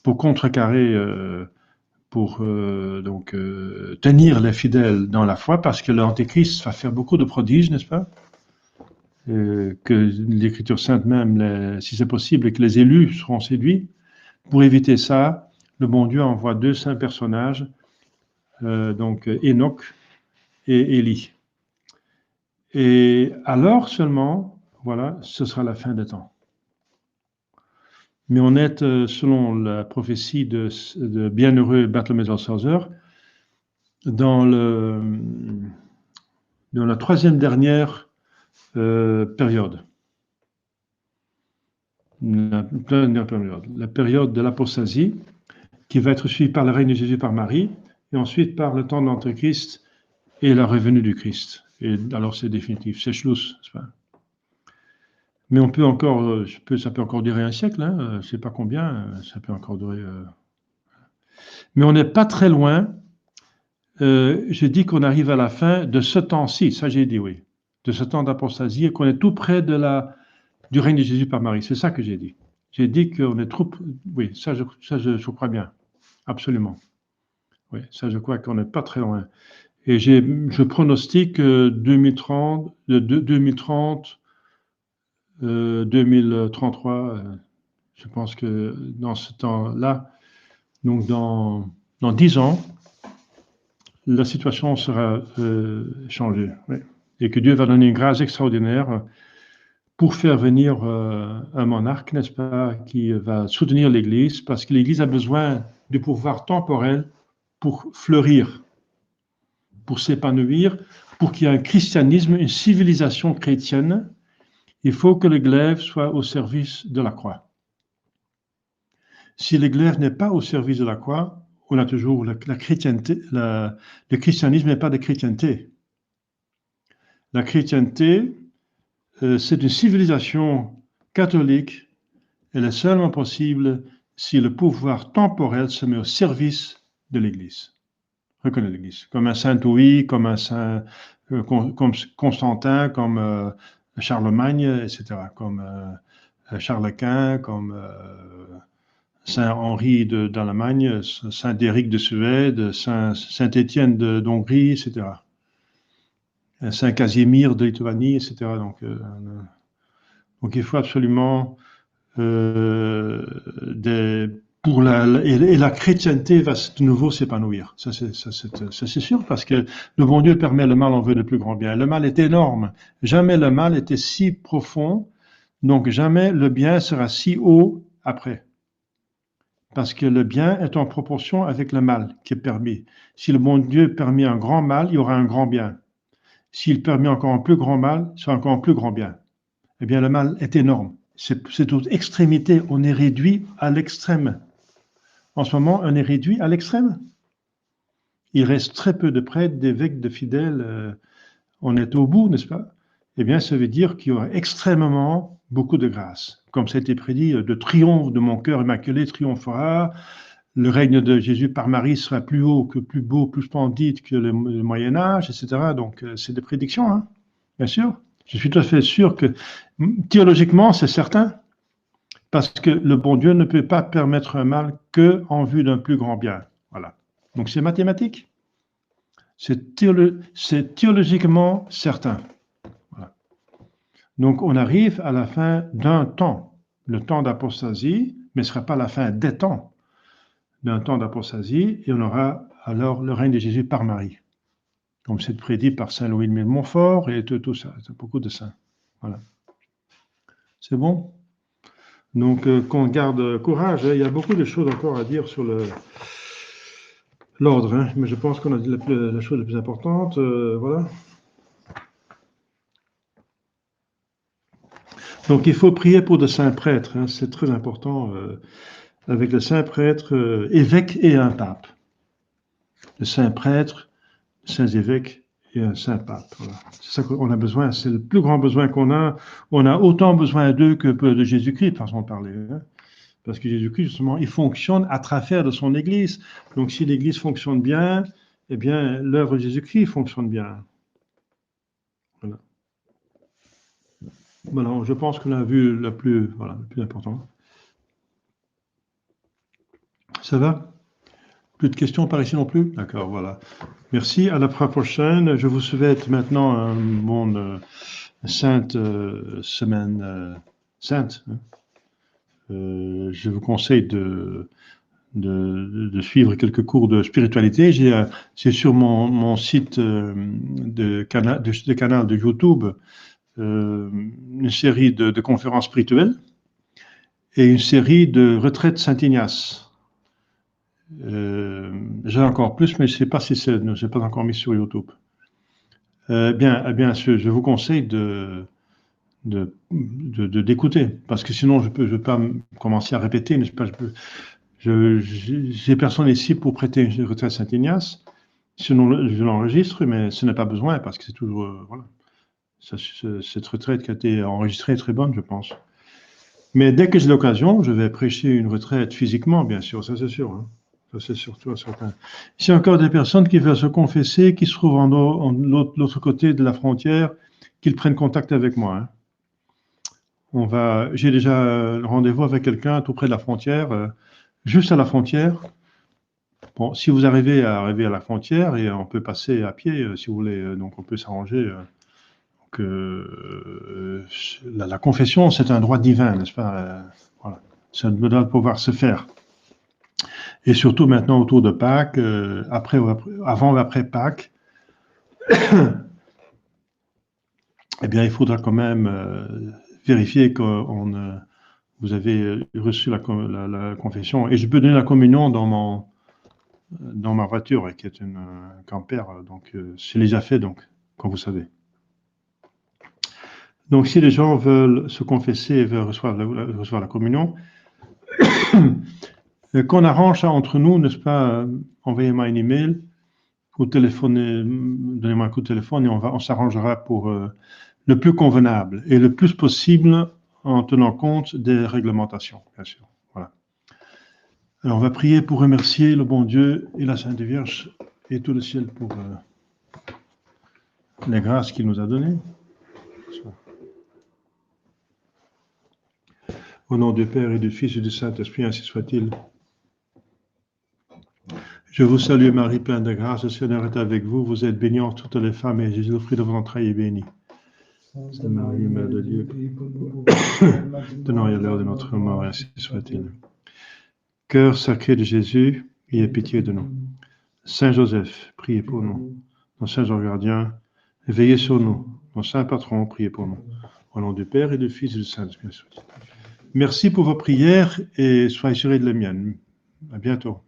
pour contrecarrer, tenir les fidèles dans la foi, parce que l'antéchrist va faire beaucoup de prodiges, n'est-ce pas? Que l'Écriture sainte même, si c'est possible, que les élus seront séduits. Pour éviter ça, le bon Dieu envoie 2 saints personnages donc Enoch et Élie. Et alors seulement, voilà, ce sera la fin des temps. Mais on est, selon la prophétie de bienheureux Bartholomew Salzer, dans la troisième dernière période. La période de l'apostasie, qui va être suivie par le règne de Jésus par Marie, et ensuite par le temps de l'Antéchrist et la revenue du Christ. Et alors c'est définitif, c'est Schluss. Mais on peut encore, ça peut encore durer un siècle, hein, je ne sais pas combien, ça peut encore durer. Mais on n'est pas très loin. Je dis qu'on arrive à la fin de ce temps-ci, ça j'ai dit, oui, de ce temps d'apostasie, et qu'on est tout près du règne de Jésus par Marie. C'est ça que j'ai dit. J'ai dit qu'on est trop. Oui, ça je crois bien, absolument. Oui, ça je crois qu'on n'est pas très loin. Et je pronostique 2030, 2033, je pense que dans ce temps-là, donc dans 10 ans, la situation sera changée. Oui. Et que Dieu va donner une grâce extraordinaire pour faire venir un monarque, n'est-ce pas, qui va soutenir l'Église, parce que l'Église a besoin du pouvoir temporel pour fleurir, pour s'épanouir, pour qu'il y ait un christianisme, une civilisation chrétienne. Il faut que le glaive soit au service de la croix. Si le glaive n'est pas au service de la croix, on a toujours la chrétienté. Le christianisme n'est pas de chrétienté. La chrétienté, c'est une civilisation catholique. Elle est seulement possible si le pouvoir temporel se met au service de l'Église. Reconnaît l'Église. Comme un saint Louis, comme un saint comme Constantin, comme Charlemagne, etc. Comme Charles Quint, comme Saint Henri d'Allemagne, Saint Éric de Suède, Saint Étienne d'Hongrie, etc. Saint Casimir de Lituanie, etc. Donc il faut absolument la chrétienté va de nouveau s'épanouir. Ça c'est sûr, parce que le bon Dieu permet le mal en vue de plus grand bien. Le mal est énorme. Jamais le mal était si profond, donc jamais le bien sera si haut après. Parce que le bien est en proportion avec le mal qui est permis. Si le bon Dieu permet un grand mal, il y aura un grand bien. S'il permet encore un plus grand mal, il y aura encore un plus grand bien. Eh bien, le mal est énorme. C'est aux extrémités. On est réduit à l'extrême. En ce moment, on est réduit à l'extrême. Il reste très peu de prêtres, d'évêques, de fidèles. On est au bout, n'est-ce pas? Eh bien, ça veut dire qu'il y aura extrêmement beaucoup de grâce. Comme ça a été prédit, de triomphe de mon cœur immaculé triomphera. Le règne de Jésus par Marie sera plus haut, plus beau, plus splendide que le Moyen-Âge, etc. Donc, c'est des prédictions, hein, bien sûr. Je suis tout à fait sûr que, théologiquement, c'est certain, parce que le bon Dieu ne peut pas permettre un mal qu'en vue d'un plus grand bien. Voilà. Donc, c'est mathématique. C'est théologiquement certain. Voilà. Donc, on arrive à la fin d'un temps, le temps d'apostasie, mais ce ne sera pas la fin des temps, d'un temps d'apostasie, et on aura alors le règne de Jésus par Marie, comme c'est prédit par Saint Louis de Montfort et tout ça, c'est beaucoup de saints. Voilà. C'est bon? Donc, qu'on garde courage, hein. Il y a beaucoup de choses encore à dire sur l'ordre, hein. Mais je pense qu'on a dit la chose la plus importante. Voilà. Donc, il faut prier pour de saints prêtres, hein. C'est très important, avec le saint prêtre, évêque et un pape. Le saint prêtre, saints évêques et un saint pape. Voilà. C'est ça qu'on a besoin, c'est le plus grand besoin qu'on a. On a autant besoin d'eux que de Jésus-Christ, façon de parler, hein. Parce que Jésus-Christ, justement, il fonctionne à travers de son Église. Donc, si l'Église fonctionne bien, eh bien, l'œuvre de Jésus-Christ fonctionne bien. Voilà. Voilà, je pense qu'on a vu le plus important. Ça va? Plus de questions par ici non plus? D'accord, voilà. Merci, à la prochaine. Je vous souhaite maintenant une bonne sainte semaine sainte. Je vous conseille de suivre quelques cours de spiritualité. J'ai sur mon site de canal de YouTube une série de conférences spirituelles et une série de retraites Saint-Ignace. J'ai encore plus, mais je ne sais pas si je n'ai pas encore mis sur YouTube. Je vous conseille d'écouter, parce que sinon je vais pas commencer à répéter, n'est-ce pas? J'ai personne ici pour prêter une retraite Saint-Ignace, sinon je l'enregistre, mais ce n'est pas besoin, parce que c'est toujours, voilà. Cette retraite qui a été enregistrée est très bonne, je pense. Mais dès que j'ai l'occasion, je vais prêcher une retraite physiquement, bien sûr, ça c'est sûr. Hein. Ça c'est surtout certain. S'il y a encore des personnes qui veulent se confesser, qui se trouvent en l'autre côté de la frontière, qu'ils prennent contact avec moi. Hein. J'ai déjà rendez-vous avec quelqu'un tout près de la frontière, juste à la frontière. Bon, si vous arrivez à la frontière, et on peut passer à pied, si vous voulez, donc on peut s'arranger. La confession, c'est un droit divin, n'est-ce pas? Voilà. Ça doit pouvoir se faire. Et surtout maintenant autour de Pâques, avant ou après Pâques, eh bien, il faudra quand même vérifier que vous avez reçu la confession. Et je peux donner la communion dans ma voiture, qui est une camper, donc c'est déjà fait, donc, comme vous savez. Donc, si les gens veulent se confesser et veulent recevoir la communion, qu'on arrange ça entre nous, n'est-ce pas? Envoyez-moi un email ou donnez-moi un coup de téléphone et on s'arrangera pour le plus convenable et le plus possible en tenant compte des réglementations, bien sûr. Voilà. Alors, on va prier pour remercier le bon Dieu et la Sainte Vierge et tout le ciel pour les grâces qu'il nous a données. Au nom du Père et du Fils et du Saint-Esprit, ainsi soit-il. Je vous salue Marie, pleine de grâce, le Seigneur est avec vous. Vous êtes bénie entre toutes les femmes et Jésus, le fruit de vos entrailles, est béni. Sainte Marie, Mère de Dieu, tenons à l'heure de notre mort, ainsi soit-il. Cœur sacré de Jésus, ayez pitié de nous. Saint Joseph, priez pour nous. Nos saints anges gardiens, veillez sur nous. Nos saints patrons, priez pour nous. Au nom du Père et du Fils et du Saint-Esprit. Merci pour vos prières et soyez assurés de les miennes. À bientôt.